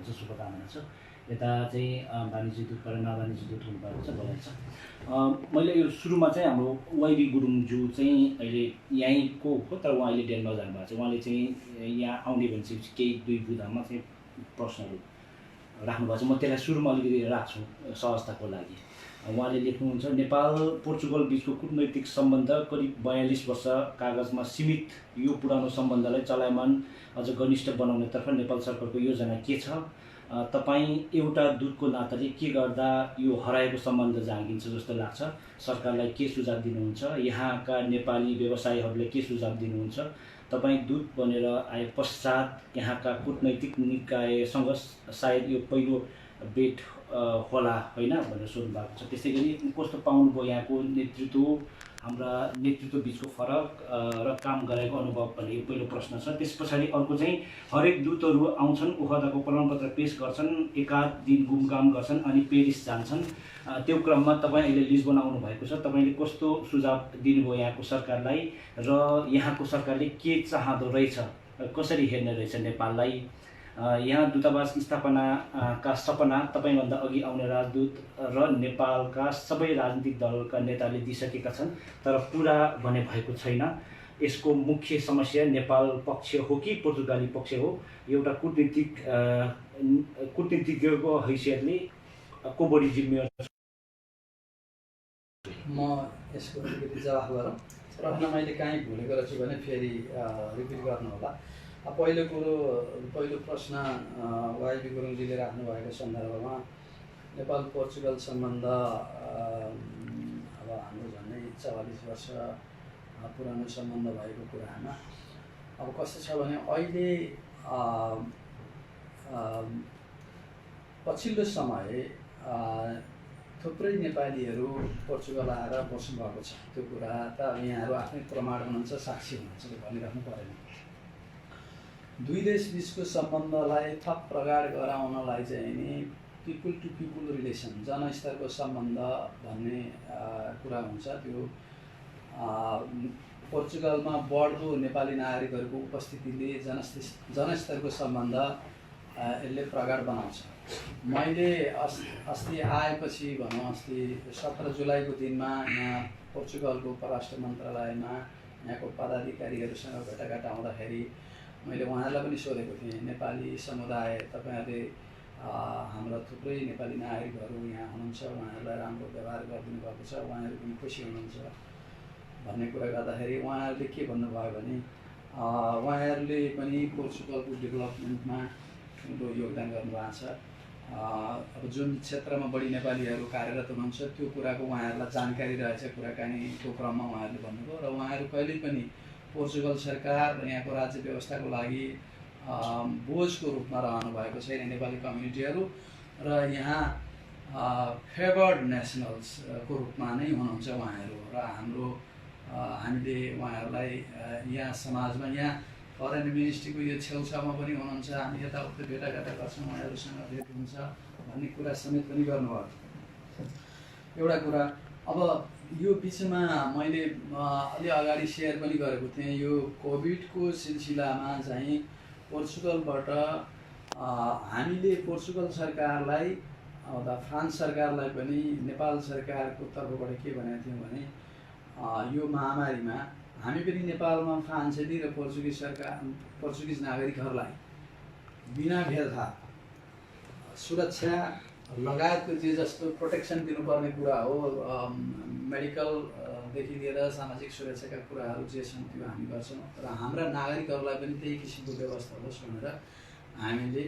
भएको छ, शुभकामना छ। यता चाहिँ वाणिज्य दूतबाट नवाणिज्य दूत हुनुभएको छ, बधाई छ। मैले यो सुरुमा चाहिँ हाम्रो वाइबी गुरुङज्यू चाहिँ अहिले यहीँको हो, तर उहाँ अहिले डेनमा जानुभएको छ। उहाँले चाहिँ यहाँ आउने भनेपछि केही 2 बुँदामा चाहिँ प्रश्नहरू राख्नुभएको छ। म त्यसलाई सुरुमा अलिकति राख्छु सहजताको लागि। उहाँले लेख्नुहुन्छ, नेपाल पोर्चुगल बिचको कूटनैतिक सम्बन्ध करिब 42 वर्ष कागजमा सीमित। यो पुरानो सम्बन्धलाई चलायमान अझ घनिष्ठ बनाउनेतर्फ नेपाल सरकारको योजना के छ? तपाईँ एउटा दूतको नाताले के गर्दा यो हराएको सम्बन्ध जागिन्छ जस्तो लाग्छ? सरकारलाई के सुझाव दिनुहुन्छ? यहाँका नेपाली व्यवसायीहरूले के सुझाव दिनुहुन्छ? तपाईँ दूत बनेर आए पश्चात यहाँका कूटनैतिक निकायसँग सायद यो पहिलो भेट होला होइन भनेर सोध्नु भएको छ। त्यसै गरी कस्तो पाउनुभयो यहाँको नेतृत्व, हाम्रा नेतृत्व बिचको फरक र काम गरेको अनुभव भन्ने यो पहिलो प्रश्न छ। त्यस पछाडि अर्को चाहिँ हरेक दूतहरू आउँछन्, ओहदाको प्रमाणपत्र पेश गर्छन्, एकाध दिन घुमघाम गर्छन् अनि पेरिस जान्छन्। त्यो क्रममा तपाईँ अहिले लिस्बन आउनु भएको छ। तपाईँले कस्तो सुझाव दिनुभयो यहाँको सरकारलाई र यहाँको सरकारले के चाहँदो रहेछ, कसरी हेर्ने रहेछ नेपाललाई? यहाँ दूतावास स्थापनाका सपना तपाईँभन्दा अघि आउने राजदूत र नेपालका सबै राजनीतिक दलका नेताले दिइसकेका छन्, तर पुरा भने भएको छैन। यसको मुख्य समस्या नेपाल पक्ष हो कि पोर्चुगाली पक्ष हो? एउटा कूटनीतिज्ञको हैसियतले को बढी जिम्मेवार? म यसको अलिकति जवाफ गरौँ। प्रश्न मैले कहीँ भुलेको रहेछु भने फेरि रिपिट गर्नु होला। पहिलो प्रश्न वाइबी गुरुङजीले राख्नुभएको सन्दर्भमा नेपाल पोर्चुगल सम्बन्ध अब हाम्रो झन्डै 44 वर्ष पुरानो सम्बन्ध भएको कुरामा अब कस्तो छ भने अहिले पछिल्लो समय थुप्रै नेपालीहरू पोर्चुगल आएर बस्नुभएको छ। त्यो कुरा त यहाँहरू आफ्नै प्रमाण हुनुहुन्छ, साक्षी हुनुहुन्छ, भनिराख्नु परेन। दुई देश बिचको सम्बन्धलाई थप प्रगाढ गराउनलाई चाहिँ नि पिपुल टु पिपुल रिलेसन, जनस्तरको सम्बन्ध भन्ने कुरा हुन्छ। त्यो पोर्चुगलमा बढ्दो नेपाली नागरिकहरूको उपस्थितिले जनस्तरको सम्बन्ध यसले प्रगाढ बनाउँछ। मैले अस्ति आएपछि भनौँ, अस्ति 17 जुलाईको दिनमा यहाँ पोर्चुगलको परराष्ट्र मन्त्रालयमा यहाँको पदाधिकारीहरूसँग भेटाघाट आउँदाखेरि मैले उहाँहरूलाई पनि सोधेको थिएँ, नेपाली समुदाय तपाईँहरूले हाम्रा थुप्रै नेपाली नागरिकहरू यहाँ हुनुहुन्छ, उहाँहरूलाई राम्रो व्यवहार गरिदिनु भएको छ, उहाँहरू पनि खुसी हुनुहुन्छ भन्ने कुरा गर्दाखेरि उहाँहरूले के भन्नुभयो भने उहाँहरूले पनि पोर्चुगलको डेभलपमेन्टमा ठुलो योगदान गर्नुभएको छ। अब जुन क्षेत्रमा बढी नेपालीहरू कार्यरत हुनुहुन्छ त्यो कुराको उहाँहरूलाई जानकारी रहेछ, कुराकानीको क्रममा उहाँहरूले भन्नुभयो। र उहाँहरू कहिल्यै पनि पोर्चुगल सरकार र यहाँको राज्य व्यवस्थाको लागि बोझको रूपमा रहनु भएको छैन नेपाली कम्युनिटीहरू, र यहाँ फेभर्ड नेसनल्सको रूपमा नै हुनुहुन्छ उहाँहरू। र हामीले उहाँहरूलाई यहाँ समाजमा, यहाँ फरेन मिनिस्ट्रीको यो छेउछाउमा पनि हुनुहुन्छ, हामी यताउता भेटाघाट गर्छौँ, उहाँहरूसँग भेट हुन्छ भन्ने कुरा समेत पनि गर्नुभयो। एउटा कुरा अब यो बिचमा मैले अलि अगाडि सेयर पनि गरेको थिएँ, यो कोभिडको सिलसिलामा चाहिँ पोर्चुगलबाट हामीले पोर्चुगल सरकारलाई फ्रान्स सरकारलाई पनि नेपाल सरकारको तर्फबाट के भनेको थियौँ भने यो महामारीमा हामी पनि नेपालमा फ्रान्सेली र पोर्चुगिज नागरिकहरूलाई बिना भेदभाव सुरक्षा लगायतको जे जस्तो प्रोटेक्सन दिनुपर्ने कुरा हो, मेडिकलदेखि लिएर सामाजिक सुरक्षाका कुराहरू जे छन् त्यो हामी गर्छौँ। र हाम्रा नागरिकहरूलाई पनि त्यही किसिमको व्यवस्था होस् भनेर हामीले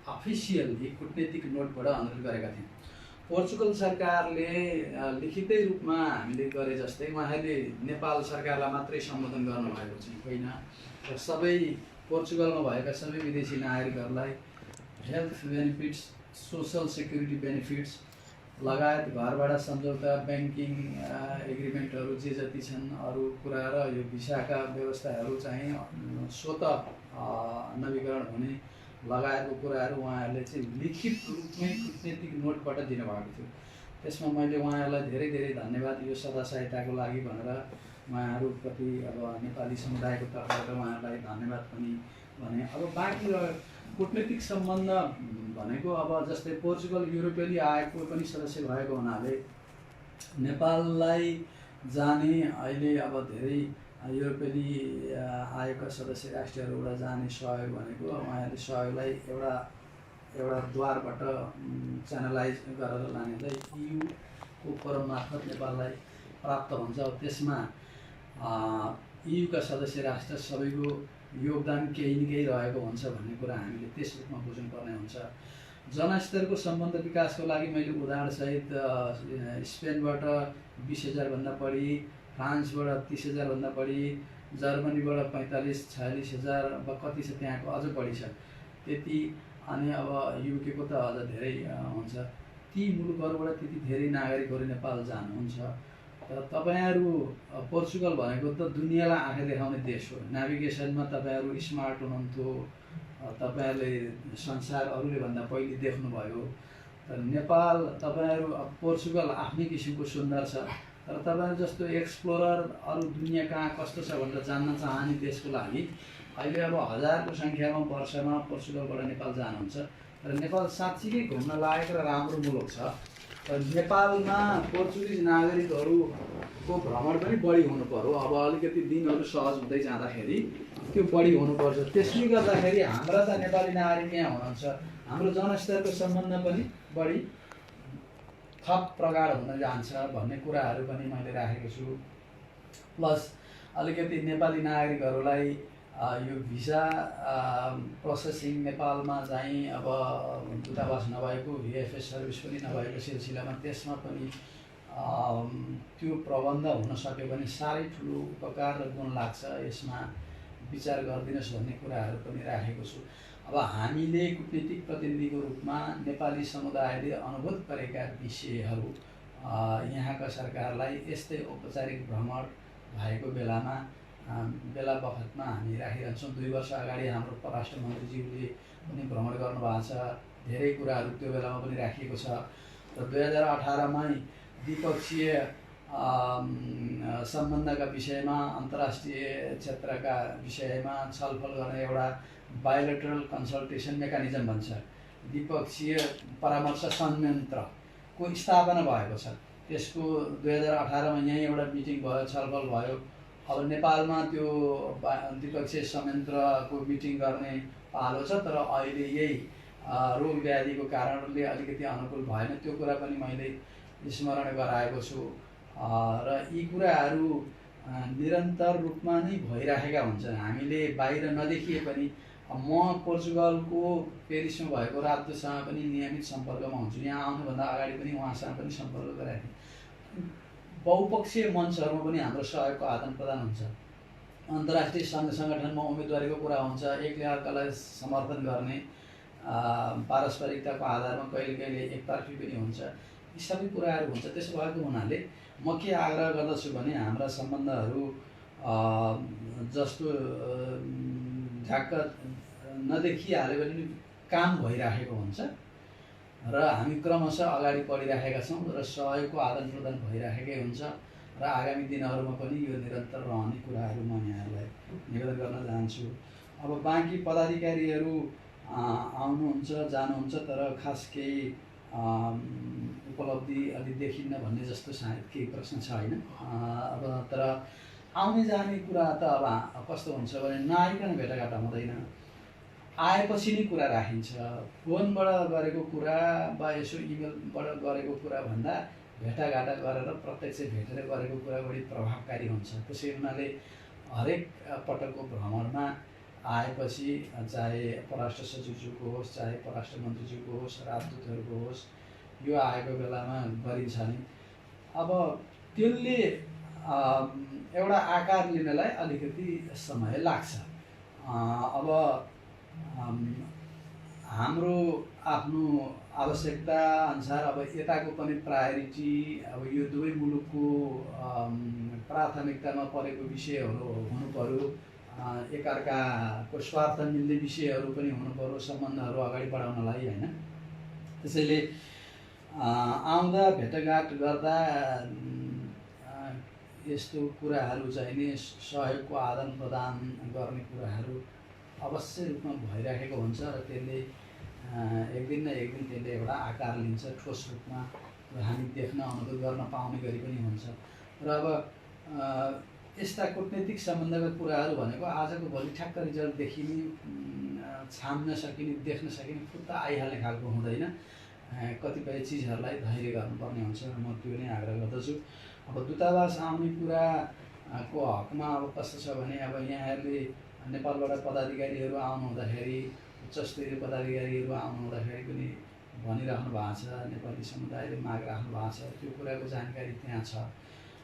अफिसियल्ली कूटनीतिक नोटबाट अनुरोध गरेका थियौँ। पोर्चुगल सरकारले लिखितै रूपमा हामीले गरे जस्तै उहाँले नेपाल सरकारलाई मात्रै सम्बोधन गर्नुभएको चाहिँ होइन, र सबै पोर्चुगलमा भएका सबै विदेशी नागरिकहरूलाई health benefits, social security benefits लगायत घरबाट सम्झौता, ब्याङ्किङ एग्रिमेन्टहरू जे जति छन् अरू कुरा र यो भिसाका व्यवस्थाहरू चाहिँ स्वत नवीकरण हुने लगायतको कुराहरू उहाँहरूले चाहिँ लिखित रूपमै कूटनीतिक नोटबाट दिनुभएको थियो। त्यसमा मैले उहाँहरूलाई धेरै धेरै धन्यवाद यो सदा सहायताको लागि भनेर उहाँहरूप्रति अब नेपाली समुदायको तर्फबाट उहाँहरूलाई धन्यवाद पनि भने अब बाँकी कूटनीतिक सम्बन्ध भनेको अब जस्तै पोर्चुगल युरोपेली आयोगको पनि सदस्य भएको हुनाले नेपाललाई जाने अहिले अब धेरै युरोपेली आयोगका सदस्य राष्ट्रहरूबाट जाने सहयोग भनेको उहाँहरूले सहयोगलाई एउटा द्वारबाट च्यानलाइज गरेर लानेलाई EU को फोरम मार्फत नेपाललाई प्राप्त हुन्छ। त्यसमा EU का सदस्य राष्ट्र सबैको योगदान केही न केही रहेको हुन्छ भन्ने कुरा हामीले त्यस रूपमा बुझ्नुपर्ने हुन्छ। जनस्तरको सम्बन्ध विकासको लागि मैले उदाहरणसहित स्पेनबाट 20,000 भन्दा बढी, फ्रान्सबाट 30,000 भन्दा बढी, जर्मनीबाट 45-46,000 अब कति छ त्यहाँको अझ बढी छ त्यति, अनि अब UK को त अझ धेरै हुन्छ। ती मुलुकहरूबाट त्यति धेरै नागरिकहरू नेपाल जानुहुन्छ। तर तपाईहरू पोर्चुगल भनेको त दुनियाँलाई आँखा देखाउने देश हो। नेभिगेसनमा तपाईहरू स्मार्ट हुनुहुन्थ्यो, तपाईहरूले संसार अरूले भन्दा पहिले देख्नुभयो। तर नेपाल तपाईहरू पोर्चुगल आफ्नै किसिमको सुन्दर छ, तर तपाईहरू जस्तो एक्सप्लोरर अरू दुनियाँ कहाँ कस्तो छ भनेर जान्न चाहने देशको लागि अहिले अब हजारको सङ्ख्यामा वर्षमा पोर्चुगलबाट नेपाल जानुहुन्छ। तर नेपाल साँच्चीकै घुम्न लायक र राम्रो मुलुक छ। तर नेपालमा पोर्चुगिज नागरिकहरूको भ्रमण पनि बढी हुनु पर्यो। अब अलिकति दिनहरू सहज हुँदै जाँदाखेरि त्यो बढी हुनुपर्छ। त्यसले गर्दाखेरि हाम्रा त नेपाली नागरिक यहाँ हुनुहुन्छ, हाम्रो जनस्तरको सम्बन्ध पनि बढी थप प्रगाढ हुन जान्छ भन्ने कुराहरू पनि मैले राखेको छु। प्लस अलिकति नेपाली नागरिकहरूलाई यो भिसा प्रोसेसिङ नेपालमा चाहिँ अब दूतावास नभएको, VFS सर्भिस पनि नभएको सिलसिलामा त्यसमा पनि त्यो प्रबन्ध हुन सक्यो भने साह्रै ठुलो उपकार र गुण लाग्छ। यसमा विचार गरिदिनुहोस् भन्ने कुराहरू पनि राखेको छु। अब हामीले कूटनीतिक प्रतिनिधिको रूपमा नेपाली समुदायले अनुभूत गरेका विषयहरू यहाँका सरकारलाई यस्तै औपचारिक भ्रमण भएको बेला बखतमा हामी राखिरहन्छौँ। 2 वर्ष अगाडि हाम्रो परराष्ट्र मन्त्रीज्यूले पनि भ्रमण गर्नुभएको छ। धेरै कुराहरू त्यो बेलामा पनि राखिएको छ। र 2018 मै द्विपक्षीय सम्बन्धका विषयमा, अन्तर्राष्ट्रिय क्षेत्रका विषयमा छलफल गर्ने एउटा बायोलेटरल कन्सल्टेसन मेकानिजम भन्छ, द्विपक्षीय परामर्श संयन्त्रको स्थापना भएको छ। त्यसको 2018 मा यहीँ एउटा मिटिङ भयो, छलफल भयो। अब नेपालमा त्यो द्विपक्षीय संयन्त्रको मिटिङ गर्ने पालो छ, तर अहिले यही रोग व्याधिको कारणले अलिकति अनुकूल भएन। त्यो कुरा पनि मैले स्मरण गराएको छु। र यी कुराहरू निरन्तर रूपमा नै भइरहेका हुन्छन्। हामीले बाहिर नदेखिए पनि म पोर्चुगलको पेरिसमा भएको राजदूतसँग पनि नियमित सम्पर्कमा हुन्छु। यहाँ आउनुभन्दा अगाडि पनि उहाँसँग पनि सम्पर्क गरेको थिएँ। बहुपक्षीय मञ्चहरूमा पनि हाम्रो सहयोगको आदान प्रदान हुन्छ। अन्तर्राष्ट्रिय सङ्घ सङ्गठनमा उम्मेदवारीको कुरा हुन्छ, एकले अर्कालाई समर्थन गर्ने, पारस्परिकताको आधारमा कहिले कहिले एकतर्फी पनि हुन्छ। यी सबै कुराहरू हुन्छ। त्यसो भएको हुनाले म के आग्रह गर्दछु भने हाम्रा सम्बन्धहरू जस्तो झ्याक्क नदेखिहाल्यो भने काम भइराखेको हुन्छ र हामी क्रमशः अगाडि बढिराखेका छौँ र सहयोगको आदान प्रदान भइराखेकै हुन्छ। र आगामी दिनहरूमा पनि यो निरन्तर रहने कुराहरू म यहाँहरूलाई निवेदन गर्न चाहन्छु। अब बाँकी पदाधिकारीहरू आउनुहुन्छ जानुहुन्छ, तर खास केही उपलब्धि अलि देखिन्न भन्ने जस्तो सायद केही प्रश्न छैन। अब तर आउने जाने कुरा त अब कस्तो हुन्छ भने नआइकन भेटाघाट हुँदैन, आएपछि नै कुरा राखिन्छ। फोनबाट गरेको कुरा वा यसो इमेलबाट गरेको कुरा भन्दा भेटाघाट गरेर प्रत्यक्ष भेटेर गरेको कुरा बढी प्रभावकारी हुन्छ। त्यसै हुनाले हरेक पटकको भ्रमणमा आएपछि चाहे परराष्ट्र सचिवज्यूको होस्, चाहे परराष्ट्र मन्त्रीज्यूको होस्, राजदूतहरूको होस्, यो आएको बेलामा गरिन्छ नि। अब त्यसले एउटा आकार लिनलाई अलिकति समय लाग्छ। अब हाम्रो आफ्नो आवश्यकता अनुसार अब यताको पनि प्रायोरिटी, अब यो दुवै मुलुकको प्राथमिकतामा परेको विषयहरू हुनु पर्यो, एकअर्काको स्वार्थ मिल्ने विषयहरू पनि हुनु पर्यो सम्बन्धहरू अगाडि बढाउनलाई, हैन? त्यसैले आउँदा भेटघाट गर्दा यस्तो कुराहरू चाहिँ नि सहयोगको आदान प्रदान गर्ने कुराहरू अवश्य रूपमा भइराखेको हुन्छ र त्यसले एक दिन न एक दिन त्यसले एउटा आकार लिन्छ ठोस रूपमा र हामी देख्न अनुभव गर्न पाउने गरी पनि हुन्छ। र अब यस्ता कूटनीतिक सम्बन्धका कुराहरू भनेको आजको भोलि ठ्याक्क रिजल्ट देखिने, छाम्न सकिने, देख्न सकिने, फुत्त आइहाल्ने खालको हुँदैन। कतिपय चिजहरूलाई धैर्य गर्नुपर्ने हुन्छ र म त्यो नै आग्रह गर्दछु। अब दूतावास आउने कुराको हकमा अब कस्तो छ भने अब यहाँहरूले नेपालबाट पदाधिकारीहरू आउनु हुँदाखेरि, उच्चस्तरीय पदाधिकारीहरू आउनु हुँदाखेरि पनि भनिराख्नु भएको छ, नेपाली समुदायले माग राख्नु भएको छ, त्यो कुराको जानकारी त्यहाँ छ।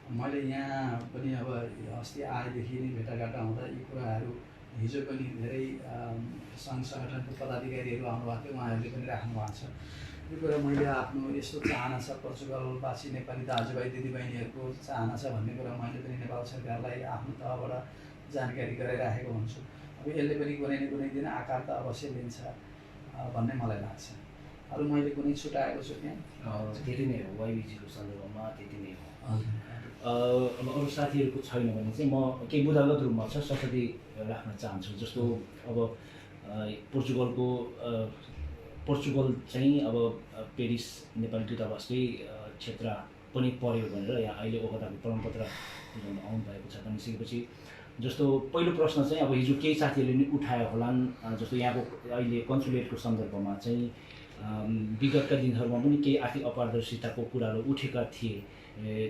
मैले यहाँ पनि अब अस्ति आएदेखि नै भेटाघाट हुँदा यी कुराहरू हिजो पनि धेरै सङ्घ सङ्गठनको पदाधिकारीहरू आउनुभएको थियो, उहाँहरूले पनि राख्नु भएको छ। यो कुरा मैले आफ्नो यस्तो चाहना छ, पोर्चुगलवासी नेपाली दाजुभाइ दिदीबहिनीहरूको चाहना छ भन्ने कुरा मैले पनि नेपाल सरकारलाई आफ्नो तहबाट जानकारी गराइराखेको हुन्छु। अब यसले पनि कुनै न कुनै दिन आकार त अवश्य लिन्छ भन्ने मलाई लाग्छ। अरू मैले कुनै छुट्याएको छु त्यहाँ? त्यति नै हो, वाइबीजीको सन्दर्भमा त्यति नै हो। अब अरू साथीहरूको छैन भने चाहिँ म केही बुदागत रूपमा छ संसदीय राख्न चाहन्छु। जस्तो अब पोर्चुगल चाहिँ अब पेरिस नेपाली दूतावासकै क्षेत्र पनि पर्यो भनेर यहाँ अहिले ओखदाको प्रमाणपत्र आउनु भएको छ भनिसकेपछि जस्तो पहिलो प्रश्न चाहिँ अब हिजो केही साथीहरूले नि उठायो होलान्। जस्तो यहाँको अहिले कन्सुलेटको सन्दर्भमा चाहिँ विगतका दिनहरूमा पनि केही आर्थिक अपारदर्शिताको कुराहरू उठेका थिए,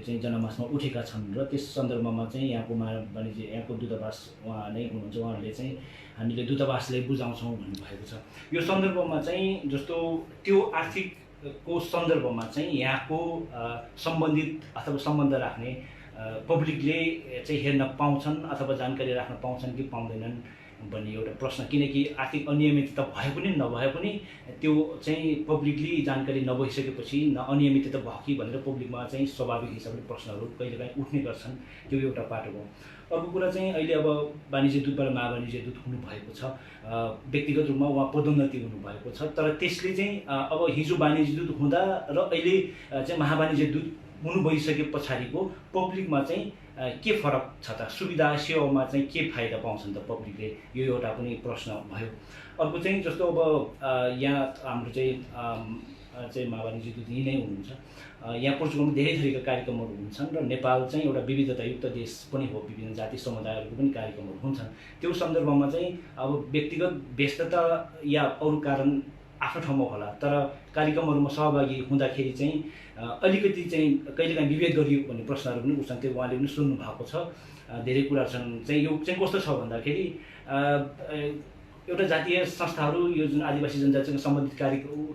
चाहिँ जनमासमा उठेका छन् र त्यस सन्दर्भमा चाहिँ यहाँको वाणिज्य यहाँको दूतावास उहाँ नै हुनुहुन्छ, उहाँहरूले चाहिँ हामीले दूतावासलाई बुझाउँछौँ भन्नुभएको छ। यो सन्दर्भमा चाहिँ जस्तो त्यो आर्थिकको सन्दर्भमा चाहिँ यहाँको सम्बन्धित अथवा सम्बन्ध राख्ने पब्लिकले चाहिँ हेर्न पाउँछन् अथवा जानकारी राख्न पाउँछन् कि पाउँदैनन् भन्ने एउटा प्रश्न। किनकि आर्थिक अनियमितता भए पनि नभए पनि त्यो चाहिँ पब्लिकली जानकारी नभइसकेपछि अनियमितता भयो कि भनेर पब्लिकमा चाहिँ स्वाभाविक हिसाबले प्रश्नहरू कहिलेकाहीँ उठ्ने गर्छन्, त्यो एउटा पाटो हो। अर्को कुरा चाहिँ अहिले अब वाणिज्य दूतबाट महावाणिज्य दूत हुनुभएको छ, व्यक्तिगत रूपमा उहाँ पदोन्नति हुनुभएको छ। तर त्यसले चाहिँ अब हिजो वाणिज्य दूत हुँदा र अहिले चाहिँ महावाणिज्य दूत हुनु भइसके पछाडिको पब्लिकमा चाहिँ के फरक छ त, सुविधा सेवामा चाहिँ के फाइदा पाउँछन् त पब्लिकले, यो एउटा पनि प्रश्न भयो। अर्को चाहिँ जस्तो अब यहाँ हाम्रो चाहिँ महावाणिज्य दूत यहीँ नै हुनुहुन्छ। यहाँ पोर्चुगलमा धेरै थरीका कार्यक्रमहरू हुन्छन् र नेपाल चाहिँ एउटा विविधतायुक्त देश पनि हो, विभिन्न जाति समुदायहरूको पनि कार्यक्रमहरू हुन्छन्। त्यो सन्दर्भमा चाहिँ अब व्यक्तिगत व्यस्तता या अरू कारण आफ्नो ठाउँमा होला, तर कार्यक्रमहरूमा सहभागी हुँदाखेरि चाहिँ अलिकति चाहिँ कहिलेकाहीँ विभेद गरियो भन्ने प्रश्नहरू पनि उठ्छन्। त्यो उहाँले पनि सुन्नु भएको छ। धेरै कुरा छन् चाहिँ यो चाहिँ कस्तो छ भन्दाखेरि एउटा जातीय संस्थाहरू यो जुन आदिवासी जनजातिसँग सम्बन्धित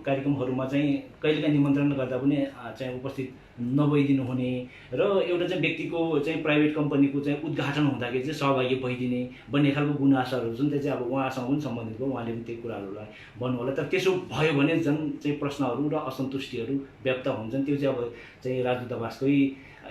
कार्यक्रमहरूमा चाहिँ कहिलेकाहीँ निमन्त्रण गर्दा पनि चाहिँ उपस्थित नभइदिनु हुने र एउटा चाहिँ व्यक्तिको चाहिँ प्राइभेट कम्पनीको चाहिँ उद्घाटन हुँदाखेरि चाहिँ सहभागी भइदिने भन्ने खालको गुनासोहरू जुन चाहिँ अब उहाँसँग पनि सम्बन्धित हो, उहाँले पनि त्यही कुराहरूलाई भन्नु होला। तर त्यसो भयो भने झन् चाहिँ प्रश्नहरू र असन्तुष्टिहरू व्यक्त हुन्छन्। त्यो चाहिँ अब चाहिँ राजदूतावासकै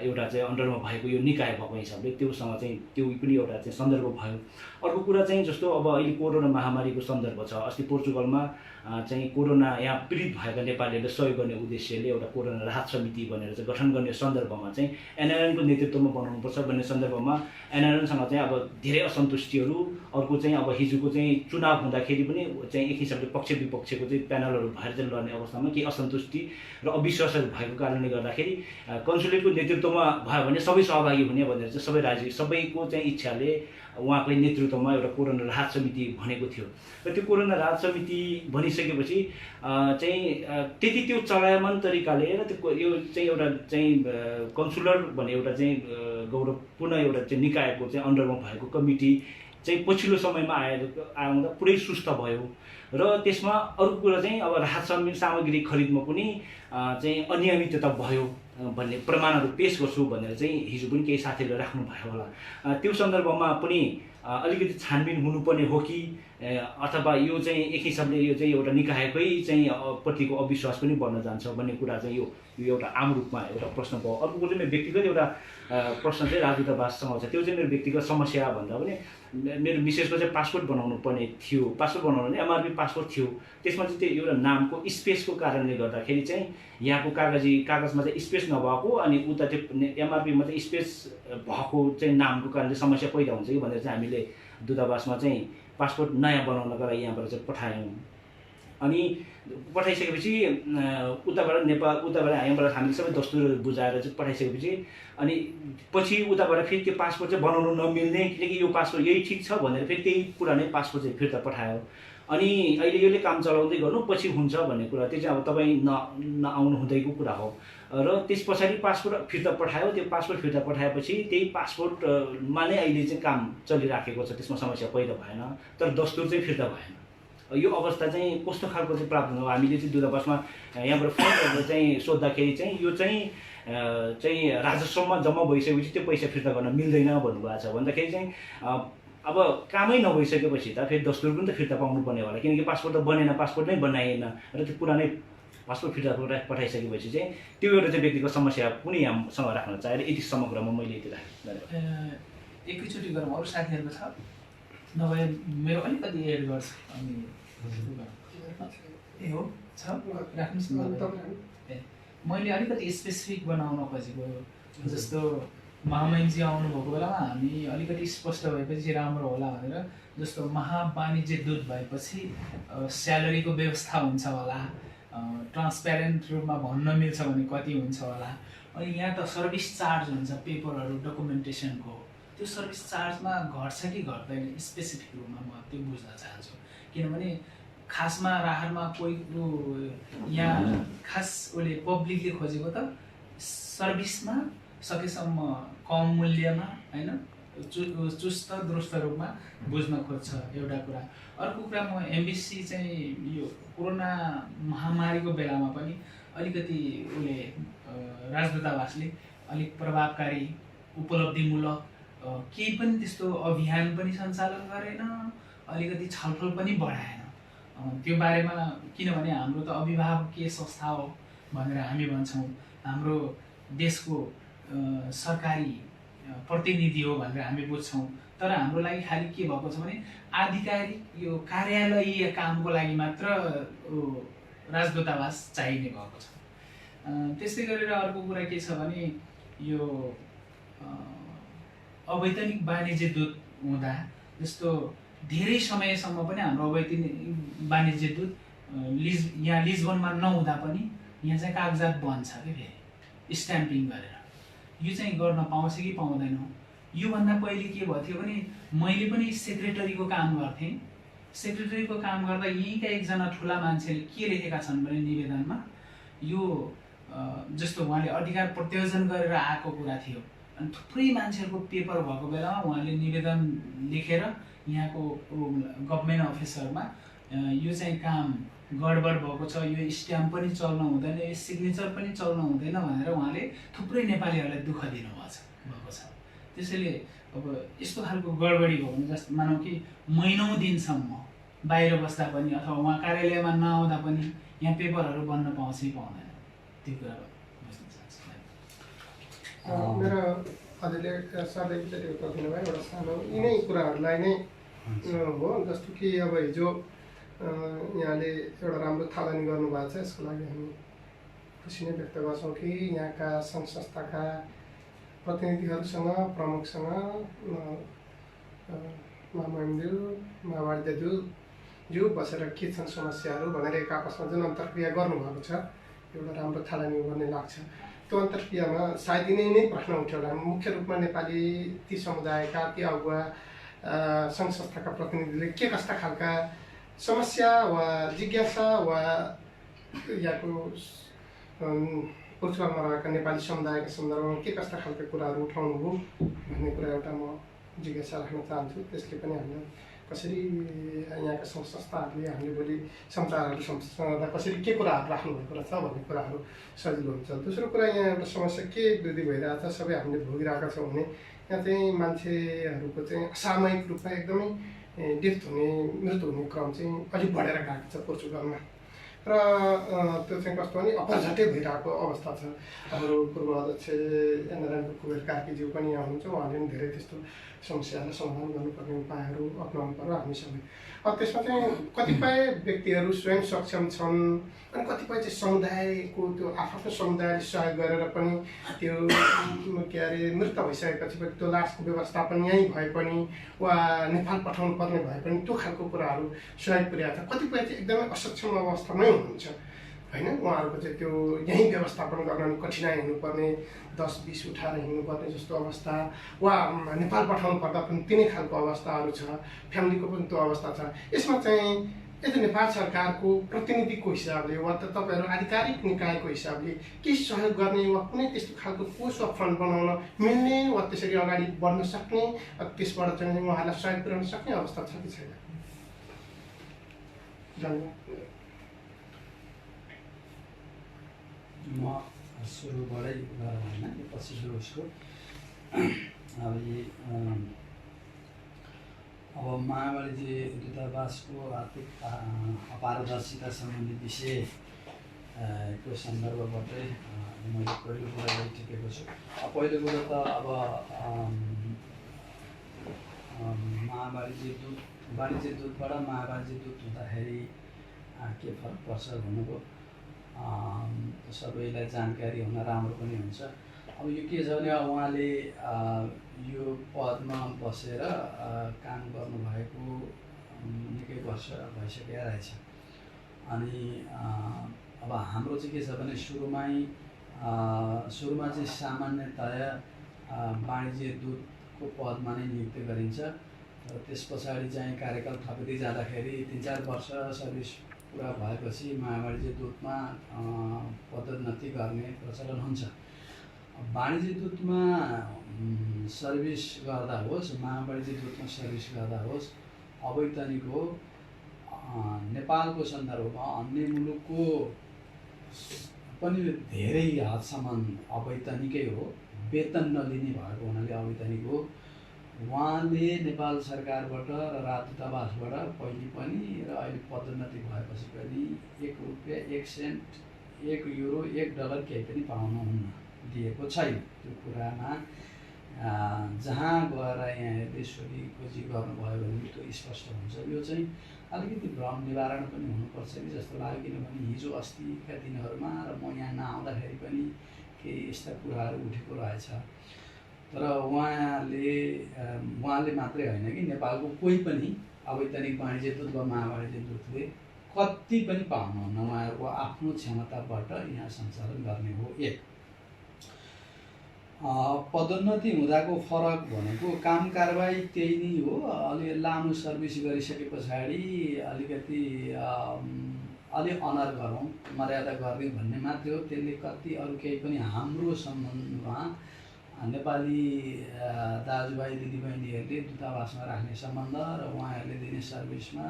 एउटा चाहिँ अन्डरमा भएको यो निकाय भएको हिसाबले त्योसँग चाहिँ त्यो पनि एउटा चाहिँ सन्दर्भ भयो। अर्को कुरा चाहिँ जस्तो अब अहिले कोरोना महामारीको सन्दर्भ छ। अस्ति पोर्चुगलमा चाहिँ कोरोना यहाँ पीडित भएका नेपालीहरूले सहयोग गर्ने उद्देश्यले एउटा कोरोना राहत समिति भनेर चाहिँ गठन गर्ने सन्दर्भमा चाहिँ एनआरएनको नेतृत्वमा बनाउनुपर्छ भन्ने सन्दर्भमा एनआरएनसँग चाहिँ अब धेरै असन्तुष्टिहरू, अर्को चाहिँ अब हिजोको चाहिँ चुनाव हुँदाखेरि पनि चाहिँ एक हिसाबले पक्ष विपक्षको चाहिँ प्यानलहरू भएर चाहिँ लड्ने अवस्थामा केही असन्तुष्टि र अविश्वासहरू भएको कारणले गर्दाखेरि कन्सुलेटको नेतृत्वमा भयो भने सबै सहभागी हुने भनेर चाहिँ सबै राज्य सबैको चाहिँ इच्छाले उहाँकै नेतृत्वमा एउटा कोरोना राहत समिति भनेको थियो। र त्यो कोरोना राहत समिति भनिसकेपछि चाहिँ त्यति त्यो चलायमान तरिकाले र त्यो यो चाहिँ एउटा चाहिँ कन्सुलर भन्ने एउटा चाहिँ गौरवपूर्ण एउटा चाहिँ निकायको चाहिँ अन्डरमा भएको कमिटी चाहिँ पछिल्लो समयमा आउँदा पुरै सुस्त भयो र त्यसमा अर्को कुरा चाहिँ अब राहत सामग्री खरिदमा पनि चाहिँ अनियमितता भयो भन्ने प्रमाणहरू पेश गर्छु भनेर चाहिँ हिजो पनि केही साथीहरूले राख्नु भयो होला। त्यो सन्दर्भमा पनि अलिकति छानबिन हुनुपर्ने हो कि अथवा यो चाहिँ एक हिसाबले यो चाहिँ एउटा निकायकै चाहिँ प्रतिको अविश्वास पनि बढ्न जान्छ भन्ने कुरा चाहिँ यो एउटा आम रूपमा एउटा प्रश्न भयो। अर्को कुरा चाहिँ मेरो व्यक्तिगत एउटा प्रश्न चाहिँ राजदूतावाससँग छ। त्यो चाहिँ मेरो व्यक्तिगत समस्या भन्दा पनि मेरो मिसेसको चाहिँ पासपोर्ट बनाउनु पर्ने थियो। पासपोर्ट बनाउनु भने एमआरपी पासपोर्ट थियो, त्यसमा चाहिँ त्यो एउटा नामको स्पेसको कारणले गर्दाखेरि चाहिँ यहाँको कागजमा चाहिँ स्पेस नभएको अनि उता त्यो एमआरपीमा चाहिँ स्पेस भएको चाहिँ नामको कारणले समस्या पैदा हुन्छ कि भनेर चाहिँ हामीले दूतावासमा चाहिँ पासपोर्ट नयाँ बनाउनको लागि यहाँबाट चाहिँ पठायौँ। अनि पठाइसकेपछि उताबाट यहाँबाट हामीले सबै दस्तुर बुझाएर चाहिँ पठाइसकेपछि अनि पछि उताबाट फेरि त्यो पासपोर्ट चाहिँ बनाउनु नमिल्ने, किनकि यो पासपोर्ट यही ठिक छ भनेर फेरि त्यही पुरानै पासपोर्ट चाहिँ फिर्ता पठायो। अनि अहिले यसले काम चलाउँदै गर्नु पछि हुन्छ भन्ने कुरा, त्यो चाहिँ अब तपाईँ नआउनु हुँदैको कुरा हो। र त्यस पछाडि पासपोर्ट फिर्ता पठायो। त्यो पासपोर्ट फिर्ता पठाएपछि त्यही पासपोर्टमा नै अहिले चाहिँ काम चलिराखेको छ, त्यसमा समस्या पैदा भएन, तर दस्तुर चाहिँ फिर्ता भएन। यो अवस्था चाहिँ कस्तो खालको चाहिँ प्राप्त भयो? हामीले चाहिँ दूतावासमा यहाँबाट फोन गरेर चाहिँ सोद्धाखेरि चाहिँ यो चाहिँ राजस्वमा जम्मा भइसकेपछि त्यो पैसा फिर्ता गर्न मिल्दैन भन्नुभएको छ। भन्दाखेरि चाहिँ अब कामै नभइसकेपछि त फेरि दस्तुर पनि त फिर्ता पाउनुपर्ने होला, किनकि पासपोर्ट त बनेन, पासपोर्ट नै बनाइएन र त्यो पुरानै पासपोर्ट फिर्ता पठाइसकेपछि चाहिँ त्यो एउटा चाहिँ व्यक्तिगत समस्या पनि यहाँसँग राख्न चाहेर यति समग्रमा मैले यति राखेँ। एकैचोटि गरौँ, अरू साथीहरूको छ नभए मेरो अलिकति एड गर्छ। अनि ए हो छ राख्नुहोस् न। मैले अलिकति स्पेसिफिक बनाउन खोजेको, जस्तो महामहिमजी आउनुभएको बेलामा हामी अलिकति स्पष्ट भएपछि राम्रो होला भनेर, जस्तो महावाणिज्य दूत भएपछि स्यालेरीको व्यवस्था हुन्छ होला, ट्रान्सप्यारेन्ट रूपमा भन्न मिल्छ भने कति हुन्छ होला। अनि यहाँ त सर्भिस चार्ज हुन्छ पेपरहरू डकुमेन्टेसनको, त्यो सर्भिस चार्जमा घट्छ कि घट्दैन स्पेसिफिक रूपमा म त्यो बुझ्न चाहन्छु। किनभने खासमा राहरमा कोही यहाँ खास उसले पब्लिकले खोजेको त सर्भिसमा सकेसम्म कम मूल्यमा होइन, चुस्त दुरुस्त रूपमा बुझ्न खोज्छ एउटा कुरा। अर्को कुरा, म एमबिसी चाहिँ यो कोरोना महामारीको बेलामा पनि अलिकति उसले राजदूतावासले अलिक प्रभावकारी उपलब्धिमूलक केही पनि त्यस्तो अभियान पनि सञ्चालन गरेन, अलिकति छलफल पनि बढाएन त्यो बारेमा। किनभने हाम्रो त अभिभावकीय संस्था हो भनेर हामी भन्छौँ, हाम्रो देशको सरकारी प्रतिनिधि हो भनेर हामी बुझ्छौँ, तर हाम्रो लागि खालि के भएको छ भने आधिकारिक यो कार्यालयीय कामको लागि मात्र राजदूतावास चाहिने भएको छ। त्यस्तै गरेर अर्को कुरा के छ भने यो अवैतनिक वाणिज्य दूत हुँदा, जस्तो धेरै समयसम्म पनि हाम्रो अवैतनिक वाणिज्य दूत यहाँ लिस्बनमा नहुँदा पनि यहाँ चाहिँ कागजात बन्छ कि फेरि स्ट्याम्पिङ गरेर, यो चाहिँ गर्न पाउँछ कि पाउँदैन। योभन्दा पहिले के भयो थियो भने मैले पनि सेक्रेटरीको काम गर्थेँ। सेक्रेटरीको काम गर्दा यहीँका एकजना ठुला मान्छेले के लेखेका छन् भने निवेदनमा, यो जस्तो उहाँले अधिकार प्रत्योजन गरेर आएको कुरा थियो। अनि थुप्रै मान्छेहरूको पेपर भएको बेलामा उहाँले निवेदन लेखेर यहाँको गभर्मेन्ट अफिसरमा यो चाहिँ काम गडबड भएको छ, यो स्ट्याम्प पनि चल्न हुँदैन, यो सिग्नेचर पनि चल्न हुँदैन भनेर उहाँले थुप्रै नेपालीहरूलाई दुःख दिनुभएको छ। त्यसैले अब यस्तो खालको गडबडी भयो भने, जस्तो मानौँ कि महिनौँ दिनसम्म बाहिर बस्दा पनि अथवा उहाँ कार्यालयमा नआउँदा पनि यहाँ पेपरहरू बन्न पाउँछ कि पाउँदैन, त्यो कुरा बुझ्न चाहन्छु। मेरो हजुरले सरले दिनुभयो एउटा सानो यिनै कुराहरूलाई नै हो। जस्तो कि अब हिजो यहाँले एउटा राम्रो थालनी गर्नुभएको छ, यसको लागि हामी खुसी नै व्यक्त गर्छौँ कि यहाँका सङ्घ संस्थाका प्रतिनिधिहरूसँग प्रमुखसँग महामहिमज्यू मावाणिज्यज्यू बसेर के छन् समस्याहरू भनेर एक आपसमा जुन अन्तर्क्रिया गर्नुभएको छ, एउटा राम्रो थालनी गर्ने लाग्छ। त्यो अन्तर्क्रियामा सायद यिनै नै प्रश्न उठ्यो होला। मुख्य रूपमा नेपाली ती समुदायका ती अगुवा सङ्घ संस्थाका प्रतिनिधिले के कस्ता खालका समस्या वा जिज्ञासा वा यहाँको पुर्चलमा रहेका नेपाली समुदायका सन्दर्भमा के कस्ता खालका कुराहरू उठाउनु हो भन्ने कुरा एउटा म जिज्ञासा राख्न चाहन्छु। त्यसले पनि हामीलाई कसरी यहाँका सङ्घ संस्थाहरूले हामीले भोलि समाचारहरू सम्झाउँदा कसरी के कुराहरू राख्नुभएको रहेछ भन्ने कुराहरू सजिलो हुन्छ। दोस्रो कुरा, यहाँ एउटा समस्या के वृद्धि भइरहेको छ सबै हामीले भोगिरहेका छौँ भने यहाँ चाहिँ मान्छेहरूको चाहिँ असामयिक रूपमा एकदमै डेथ हुने मृत्यु हुने क्रम चाहिँ अलिक बढेर गएको छ पोर्चुगलमा। र त्यो चाहिँ कस्तो भने अपरझटै भइरहेको अवस्था छ। हाम्रो पूर्व अध्यक्ष नारायण कुबेर कार्कीज्यू पनि यहाँ हुनुहुन्छ, उहाँले पनि धेरै त्यस्तो समस्यालाई समाधान गर्नुपर्ने उपायहरू अप्नाउनु पर्यो हामी सबै। त्यसमा चाहिँ कतिपय व्यक्तिहरू स्वयं सक्षम छन् अनि कतिपय चाहिँ समुदायको त्यो आफ्नो समुदायले सहयोग गरेर पनि त्यो के अरे मृत भइसकेपछि पनि त्यो लासको व्यवस्थापन यहीँ भए पनि वा नेपाल पठाउनु पर्ने भए पनि त्यो खालको कुराहरू सहयोग पुर्याएको छ। कतिपय चाहिँ एकदमै असक्षम अवस्थामै हुनुहुन्छ होइन, उहाँहरूको चाहिँ त्यो यहीँ व्यवस्थापन गर्न कठिनाइ हुनुपर्ने 10-20 उठाएर हिँड्नुपर्ने जस्तो अवस्था वा नेपाल पठाउनु पर्दा पनि तिनै खालको अवस्थाहरू छ, फ्यामिलीको पनि त्यो अवस्था छ। यसमा चाहिँ यदि नेपाल सरकारको प्रतिनिधिको हिसाबले वा त तपाईँहरू आधिकारिक निकायको हिसाबले के सहयोग गर्ने वा कुनै त्यस्तो खालको कोष वा फन्ड बनाउन मिल्ने वा त्यसरी अगाडि बढ्न सक्ने त्यसबाट चाहिँ उहाँहरूलाई सहयोग पुर्याउन सक्ने अवस्था छ कि छैन? धन्यवाद। म सुरुबाटै गरौँ होइन, पछि सुरु उसको। अब मायावली दूतावासको आर्थिक अपारदर्शिता सम्बन्धी विषय को सन्दर्भबाटै मैले पहिलो कुरा गरिसकेको छु। पहिलो कुरो त अब वाणिज्य दूतबाट महावाणिज्य दूत हुँदाखेरि के फरक पर्छ भन्नुभयो, सबैलाई जानकारी हुन राम्रो पनि हुन्छ। अब यो के छ भने उहाँले यो पदमा बसेर काम गर्नुभएको निकै वर्ष भइसकेको रहेछ। अनि अब हाम्रो चाहिँ के छ भने सुरुमा चाहिँ सामान्यतया वाणिज्य दूतको पदमा नै नियुक्ति गरिन्छ र त्यस पछाडि चाहिँ कार्यकाल थपिँदै जाँदाखेरि 3-4 वर्ष सर्भिस पुरा भएपछि महावाणिज्य दूतमा पदोन्नति गर्ने प्रचलन हुन्छ। वाणिज्य दूतमा सर्भिस गर्दा होस्, महावाणिज्य दूतमा सर्भिस गर्दा होस्, अवैतनिक हो। नेपालको सन्दर्भमा अन्य मुलुकको पनि धेरै हदसम्म अवैतनिकै हो, वेतन नलिने भएको हुनाले अवैतनिक हो। उहाँले नेपाल सरकारबाट र राजदूतावासबाट पहिले पनि र अहिले पदोन्नति भएपछि पनि 1 रुपियाँ 1 सेन्ट 1 युरो 1 डलर केही पनि पाउनुहुन्न, दिएको छैन। त्यो कुरामा जहाँ गएर यहाँहरूले सोधी खोजी गर्नुभयो भने त्यो स्पष्ट हुन्छ। यो चाहिँ अलिकति भ्रम निवारण पनि हुनुपर्छ कि जस्तो लाग्यो, किनभने हिजो अस्तिका दिनहरूमा र म यहाँ नआउँदाखेरि पनि केही यस्ता कुराहरू उठेको रहेछ। तर उहाँले मात्रै होइन कि नेपालको कोही पनि अवैतनिक वाणिज्य दूत वा महावाणिज्य दूतले कति पनि पाउनुहुन्न, उहाँहरूको आफ्नो क्षमताबाट यहाँ सञ्चालन गर्ने हो। एक पदोन्नति हुँदाको फरक भनेको काम कारबाही त्यही नै हो। अलि लामो सर्भिस गरिसके पछाडि अलिकति अलि अनर गरौँ, मर्यादा गर्ने भन्ने मात्रै हो। त्यसले कति अरू केही पनि हाम्रो सम्बन्धमा नेपाली दाजुभाइ दिदीबहिनीहरूले दूतावासमा राख्ने सम्बन्ध र उहाँहरूले दिने सर्भिसमा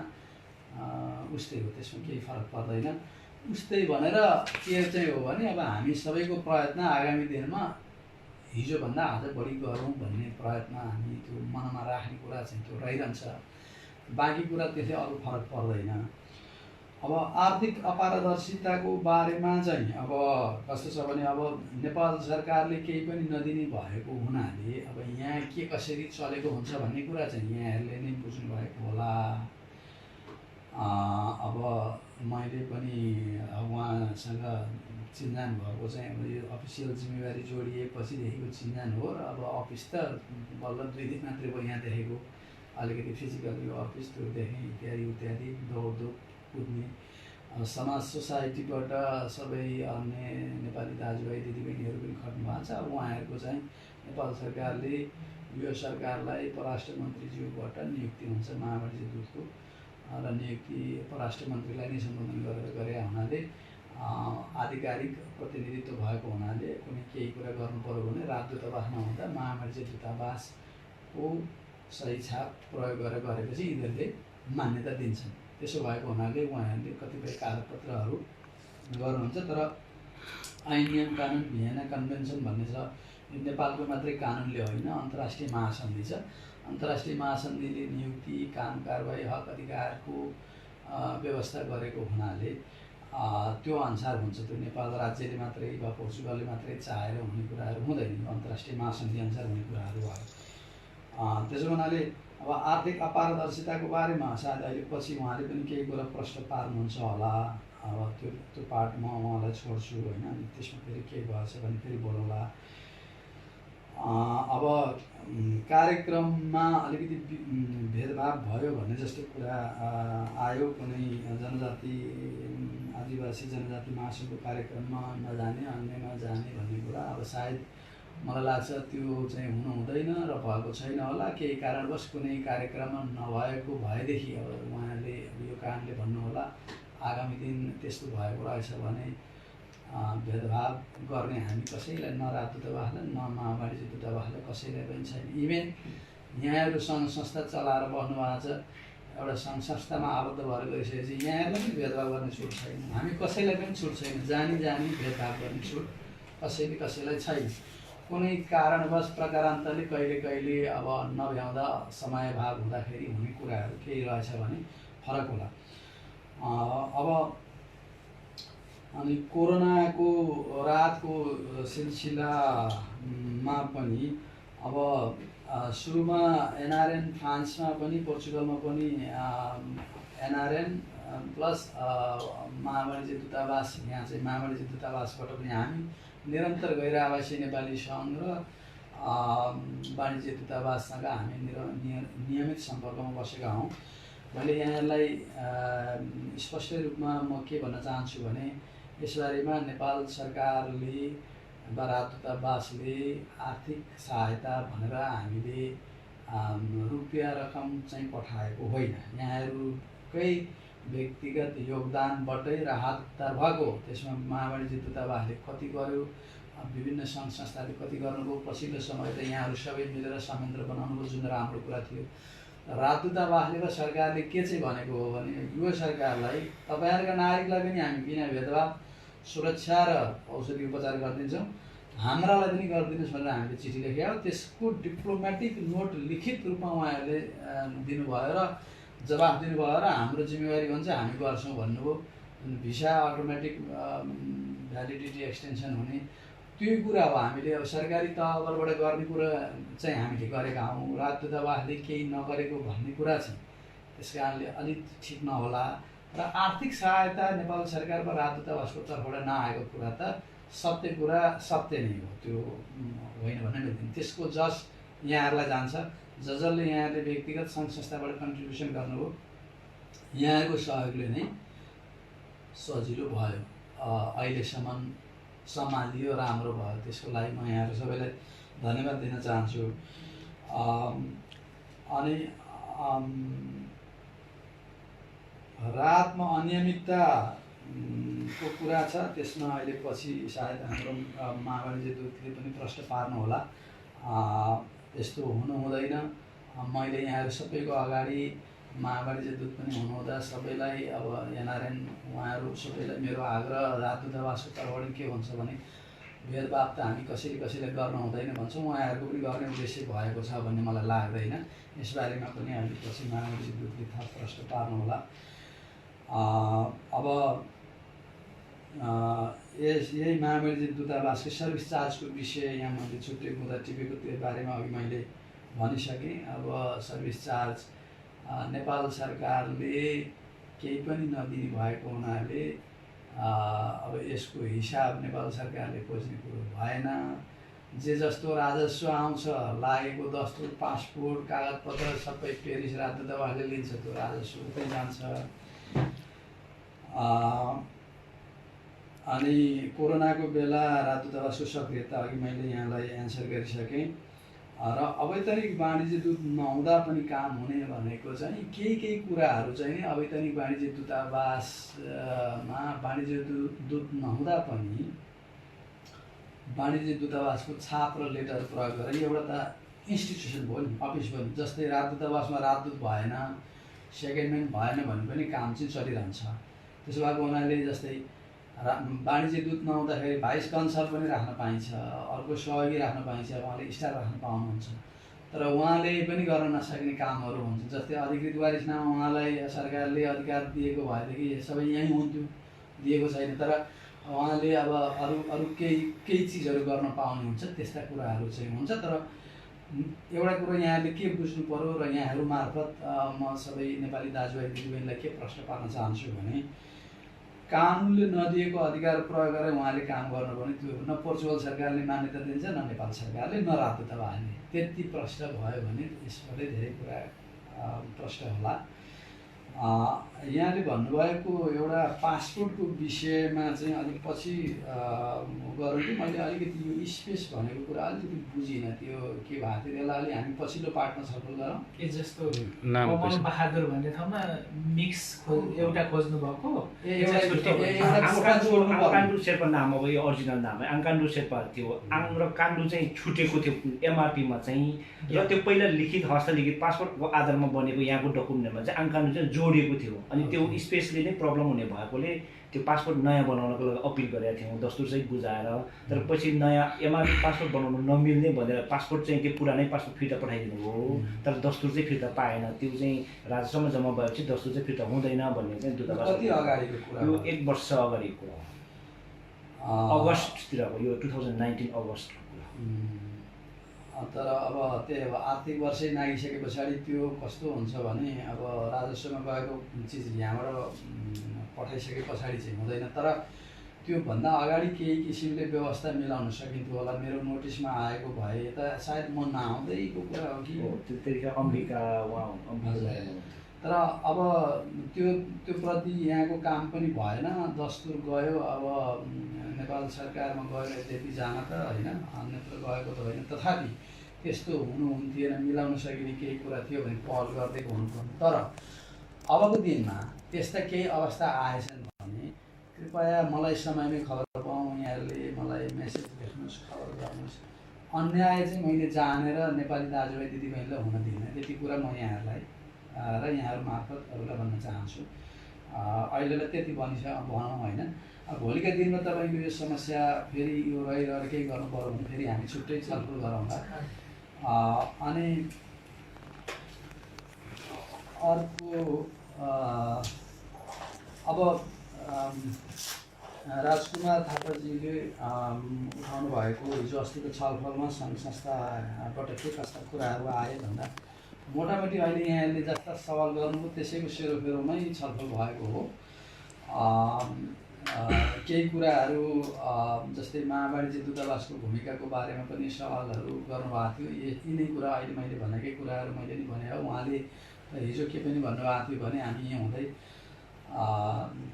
उस्तै हो, त्यसमा केही फरक पर्दैन। उस्तै भनेर के चाहिँ हो भने अब हामी सबैको प्रयत्न आगामी दिनमा हिजोभन्दा आज बढी गरौँ भन्ने प्रयत्न हामी त्यो मनमा राख्ने कुरा चाहिँ त्यो रहिरहन्छ। बाँकी कुरा त्यसले अरू फरक पर्दैन। अब आर्थिक अपारदर्शिताको बारेमा चाहिँ अब कस्तो छ भने अब नेपाल सरकारले केही पनि नदिने भएको हुनाले अब यहाँ के कसरी चलेको हुन्छ भन्ने कुरा चाहिँ यहाँहरूले नै बुझ्नु भएको होला। अब मैले पनि उहाँसँग चिन्जान भएको चाहिँ अब यो अफिसियल जिम्मेवारी जोडिएपछिदेखिको चिन्जान हो। र अब अफिस त बल्ल 2 दिन मात्रै भयो यहाँ देखेको, अलिकति फिजिकल यो अफिस त्यो देखेँ इत्यादि दौडधुप कुद्ने। समाज सोसाइटीबाट सबै अन्य नेपाली दाजुभाइ दिदीबहिनीहरू पनि खट्नु भएको छ। अब उहाँहरूको चाहिँ नेपाल सरकारले यो सरकारलाई परराष्ट्र मन्त्रीज्यूबाट नियुक्ति हुन्छ महावाणिज्य दूतको, र नियुक्ति परराष्ट्र मन्त्रीलाई नै सम्बोधन गरेर गरे हुनाले आधिकारिक प्रतिनिधित्व भएको हुनाले कुनै केही कुरा गर्नु पर्यो भने राजदूतावासमा हुँदा महावाणिज्य दूतावासको सही छाप प्रयोग गरेपछि यिनीहरूले मान्यता दिन्छन्। त्यसो भएको हुनाले उहाँहरूले कतिपय कागजपत्रहरू गर्नुहुन्छ। तर ऐन नियम कानुन भिएना कन्भेन्सन भन्ने छ, यो नेपालको मात्रै कानुनले होइन, अन्तर्राष्ट्रिय महासन्धि छ। अन्तर्राष्ट्रिय महासन्धिले नियुक्ति काम कारबाही हक अधिकारको व्यवस्था गरेको हुनाले त्यो अनुसार हुन्छ। त्यो नेपाल राज्यले मात्रै वा पोर्चुगलले मात्रै चाहेर हुने कुराहरू हुँदैन, अन्तर्राष्ट्रिय महासन्धि अनुसार हुने कुराहरू भयो। त्यसो हुनाले अब आर्थिक अपारदर्शिताको बारेमा सायद अहिले पछि उहाँले पनि केही कुरा प्रश्न पार्नुहुन्छ होला। अब त्यो पार्ट म उहाँलाई छोड्छु होइन। अनि त्यसमा फेरि के भएछ भने फेरि बोलौँला। अब कार्यक्रममा अलिकति भेदभाव भयो भन्ने जस्तो कुरा आयो। कुनै जनजाति आदिवासी जनजाति महासङ्घको कार्यक्रममा नजाने अन्यमा जाने भन्ने कुरा अब सायद मलाई लाग्छ त्यो चाहिँ हुनु हुँदैन र भएको छैन होला। केही कारणवश कुनै कार्यक्रममा नभएको भएदेखि अब उहाँले यो कारणले भन्नुहोला आगामी दिन त्यस्तो भएको रहेछ भने भेदभाव गर्ने हामी कसैलाई न राजदूतावासलाई न वाणिज्य दूतावासलाई कसैलाई पनि छैन। इभेन यहाँहरू सङ्घ संस्था चलाएर बस्नुभएको छ, एउटा सङ्घ संस्थामा आबद्ध भएर गइसकेपछि यहाँहरूलाई पनि भेदभाव गर्ने छुट छैन। हामी कसैलाई पनि छुट छैन, जानी भेदभाव गर्ने छुट कसैले कसैलाई छैन। कुनै कारणवश प्रकारान्तरले कहिले कहिले अब नभ्याउँदा समयभाव हुँदाखेरि हुने कुराहरू केही रहेछ भने फरक होला। अब अनि कोरोनाको रातको सिलसिलामा पनि अब सुरुमा एनआरएन फ्रान्समा पनि पोर्चुगलमा पनि एनआरएन प्लस महावाणिज्य दूतावास यहाँ चाहिँ महावाणिज्य दूतावासबाट पनि हामी निरन्तर गैर आवासीय नेपाली सङ्घ र वाणिज्य दूतावाससँग हामी नियमित सम्पर्कमा बसेका हौँ। मैले यहाँलाई स्पष्ट रूपमा म के भन्न चाहन्छु भने यसबारेमा नेपाल सरकारले वा राजदूतावासले आर्थिक सहायता भनेर हामीले रुपियाँ रकम चाहिँ पठाएको होइन। यहाँहरूकै व्यक्तिगत योगदानबाटै राहत भएको। त्यसमा महावाणिज्य दूतावासले कति गर्यो, विभिन्न सङ्घ संस्थाले कति गर्नुभयो, पछिल्लो समय त यहाँहरू सबै मिलेर संयन्त्र बनाउनुभयो, जुन राम्रो कुरा थियो। राजदूतावासले र सरकारले के चाहिँ भनेको हो भने यो सरकारलाई तपाईँहरूका नागरिकलाई पनि हामी बिना भेदभाव सुरक्षा र औषधि उपचार गरिदिन्छौँ, हाम्रालाई पनि गरिदिनुहोस् भनेर हामीले चिठी लेखेका। त्यसको डिप्लोमेटिक नोट लिखित रूपमा उहाँहरूले दिनुभयो र जवाफ दिनुभयो र हाम्रो जिम्मेवारी हुन्छ हामी गर्छौँ भन्नुभयो। भिसा अटोमेटिक भ्यालिडिटी एक्सटेन्सन हुने त्यो कुरा हो। हामीले अब सरकारी तहबाट गर्ने कुरा चाहिँ हामीले गरेका हौँ, राजदूतावासले केही नगरेको भन्ने कुरा चाहिँ त्यस कारणले अलिक ठिक नहोला। र आर्थिक सहायता नेपाल सरकार वा राजदूतावासको तर्फबाट नआएको कुरा त सत्य कुरा सत्य नै हो, त्यो होइन भन्ने मिल्दैन। त्यसको जस यहाँहरूलाई जान्छ। जसले यहाँहरूले व्यक्तिगत सङ्घ संस्थाबाट कन्ट्रिब्युसन गर्नुभयो, यहाँहरूको सहयोगले नै सजिलो भयो, अहिलेसम्म सम्हालियो, राम्रो भयो। त्यसको लागि म यहाँहरू सबैलाई धन्यवाद दिन चाहन्छु। अनि रातमा अनियमितता को कुरा छ, त्यसमा अहिले पछि सायद हाम्रो महावाणिज्य दूतले पनि प्रश्न पार्नु होला। त्यस्तो हुनु हुँदैन। मैले यहाँहरू सबैको अगाडि महावाणिज्य दूत पनि हुनुहुँदा सबैलाई अब एनआरएन उहाँहरू सबैलाई मेरो आग्रह राजदूतावासको तर्फबाट के हुन्छ भने भेदभाव त हामी कसैलाई गर्न हुँदैन भन्छौँ, उहाँहरूको पनि गर्ने उद्देश्य भएको छ भन्ने मलाई लाग्दैन। यसबारेमा पनि हामी पछि महावाणिज्य दूतले थप प्रश्न पार्नु होला। अब यही महावाणिज्य दूतावासको सर्भिस चार्जको विषय यहाँ मैले छुट्टै कुरा टिपेको त्यो बारेमा अघि मैले भनिसकेँ। अब सर्भिस चार्ज नेपाल सरकारले केही पनि नदिने भएको हुनाले अब यसको हिसाब नेपाल सरकारले खोज्ने कुरो भएन। जे जस्तो राजस्व आउँछ, लागेको दस्तुर पासपोर्ट कागजपत्र सबै पेरिस राजदूतावासले लिन्छ, त्यो राजस्व उतै जान्छ। अनि कोरोनाको बेला राजदूतावासको सक्रियता अघि मैले यहाँलाई एन्सर गरिसकेँ। र अवैतनिक वाणिज्य दूत नहुँदा पनि काम हुने भनेको चाहिँ केही कुराहरू चाहिँ नि अवैतनिक वाणिज्य दूतावासमा वाणिज्य दूत नहुँदा पनि वाणिज्य दूतावासको छाप र लेटर प्रयोग गरेर एउटा त इन्स्टिट्युसन भयो नि, अफिस भयो नि। जस्तै राजदूतावासमा राजदूत भएन, सेकेन्डम्यान भएन भने पनि काम चाहिँ चलिरहन्छ। त्यसो भएको हुनाले जस्तै वाणिज्य दूत नहुँदाखेरि भाइस कन्सल पनि राख्न पाइन्छ, अर्को सहयोगी राख्न पाइन्छ, उहाँले स्टाफ राख्न पाउनुहुन्छ। तर उहाँले पनि गर्न नसक्ने कामहरू हुन्छ। जस्तै अधिकृत वारिसनामा उहाँलाई सरकारले अधिकार दिएको भएदेखि सबै यहीँ हुन्थ्यो, दिएको छैन। तर उहाँले अब अरू केही चिजहरू गर्न पाउनुहुन्छ, त्यस्ता कुराहरू चाहिँ हुन्छ। तर एउटा कुरो यहाँले के बुझ्नु पर्यो र यहाँहरू मार्फत म सबै नेपाली दाजुभाइ दिदीबहिनीलाई के प्रश्न पार्न चाहन्छु भने कानुनले नदिएको अधिकार प्रयोग गरेर उहाँले काम गर्नु भने त्यो न पोर्चुगल सरकारले मान्यता दिन्छ न नेपाल सरकारले न राजदूतावासले। त्यति प्रश्न भयो भने यसबाटै धेरै कुरा प्रश्न होला। यहाँले भन्नुभएको एउटा पासपोर्टको विषयमा चाहिँ अलिक पछि गरौँ कि मैले अलिकति यो स्पेस भनेको कुरा अलिकति बुझिनँ त्यो के भएको थियो त्यसलाई अलिक हामी पछिल्लो पार्टमा छलफल गरौँ। के जस्तो कमल बहादुर भन्ने ठाउँमा मिक्स एउटा खोज्नु भएको आङकान्डु शेर्पा नाम अब यो अरिजिनल नाम है आङकान्डु शेर्पा थियो। आङ र कान्डु चाहिँ छुटेको थियो एमआरपीमा चाहिँ र त्यो पहिला लिखित हस्तलिखित पासपोर्टको आधारमा बनेको यहाँको डकुमेन्टमा चाहिँ आङकान्डु चाहिँ जोडिएको थियो। अनि त्यो स्पेसले नै प्रब्लम हुने भएकोले त्यो पासपोर्ट नयाँ बनाउनको लागि अपिल गरेका थियौँ दस्तुरसहित बुझाएर। तर पछि नयाँ एमआरपी पासपोर्ट बनाउनु नमिल्ने भनेर पासपोर्ट चाहिँ त्यो पुरानै पासपोर्ट फिर्ता पठाइदिनु हो। तर दस्तुर चाहिँ फिर्ता पाएन। त्यो चाहिँ राजस्वमा जम्मा भएपछि दस्तुर चाहिँ फिर्ता हुँदैन भन्ने चाहिँ दूतावास कति अगाडिको कुरा यो 1 वर्ष अगाडिको कुरा अगस्टतिरको यो 2019 अगस्टको कुरा। तर अब त्यही अब आर्थिक वर्षै नागिसके पछाडि त्यो कस्तो हुन्छ भने अब राजस्वमा गएको चिज यहाँबाट पठाइसके पछाडि चाहिँ हुँदैन। तर त्योभन्दा अगाडि केही किसिमले व्यवस्था मिलाउन सकिन्थ्यो होला। मेरो नोटिसमा आएको भए त सायद म नआउँदैको कुरा हो कि त्यतिखेर अम्बिका तर अब त्यो प्रति यहाँको काम पनि भएन। दस्तुर गयो अब नेपाल सरकारमा गयो त्यति जान त होइन अन्यत्र गएको त होइन। तथापि त्यस्तो हुनुहुन्थेन मिलाउन सकिने केही कुरा थियो भने पहल गरिदिएको हुनुपर्ने। तर अबको दिनमा त्यस्ता केही अवस्था आएछन् भने कृपया मलाई समयमै खबर पाऊँ। यहाँहरूले मलाई मेसेज लेख्नुहोस् खबर गर्नुहोस्। अन्याय चाहिँ मैले जानेर नेपाली दाजुभाइ दिदीबहिनीलाई हुन दिइनँ त्यति कुरा म यहाँहरूलाई र यहाँहरू मार्फत अरूलाई भन्न चाहन्छु। अहिलेलाई त्यति भनौँ होइन। भोलिका दिनमा तपाईँको यो समस्या फेरि यो रहिरहेर केही गर्नु पऱ्यो भने फेरि हामी छुट्टै छलफल गरौँला। अनि अर्को अब राजकुमार थापाजीले उठाउनु भएको हिजो अस्तिको छलफलमा सङ्घ संस्थाबाट के कस्ता कुराहरू आए भन्दा मोटामोटी अहिले यहाँले जस्ता सवाल गर्नुभयो त्यसैको सेरोफेरोमै छलफल भएको हो। केही कुराहरू जस्तै वाणिज्य दूतावासको भूमिकाको बारेमा पनि सवालहरू गर्नुभएको थियो। यिनै कुरा अहिले मैले भनेकै कुराहरू मैले नि भने हो। उहाँले हिजो के पनि भन्नुभएको थियो भने हामी यहाँ हुँदै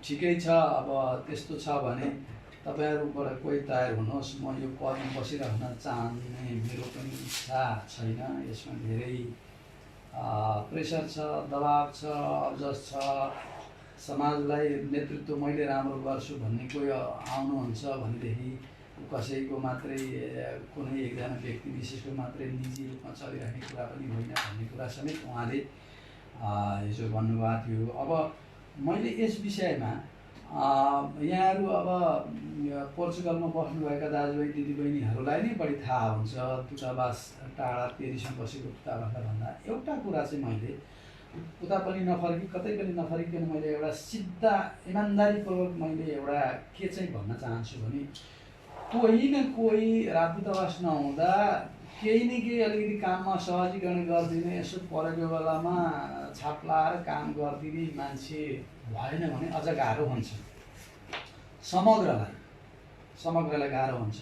ठिकै छ अब त्यस्तो छ भने तपाईँहरूबाट कोही तयार हुनुहोस्। म यो पदमा बसिरहन चाहने मेरो पनि इच्छा छैन। यसमा धेरै प्रेसर छ दबाब छ अब्जस छ। समाजलाई नेतृत्व मैले राम्रो गर्छु भन्ने कोही आउनुहुन्छ भनेदेखि कसैको मात्रै कुनै एकजना व्यक्ति विशेषको मात्रै निजी रूपमा चलिरहेने कुरा पनि होइन भन्ने कुरा समेत उहाँले हिजो भन्नुभएको थियो। अब मैले यस विषयमा यहाँहरू अब पोर्चुगलमा बस्नुभएका दाजुभाइ दिदीबहिनीहरूलाई नै बढी थाहा हुन्छ दूतावास टाढा पेरिसमा बसेको दूतावासलाई भन्दा। एउटा कुरा चाहिँ मैले उता पनि नफर्की कतै पनि नफर्किकन मैले एउटा सिधा इमान्दारीपूर्वक मैले एउटा के चाहिँ भन्न चाहन्छु भने कोही न कोही राजदूतावास नहुँदा केही न केही अलिकति काममा सहजीकरण गरिदिने यसो परेको बेलामा छाप लाएर काम गरिदिने मान्छे भएन भने अझ गाह्रो हुन्छ। समग्रलाई गाह्रो हुन्छ।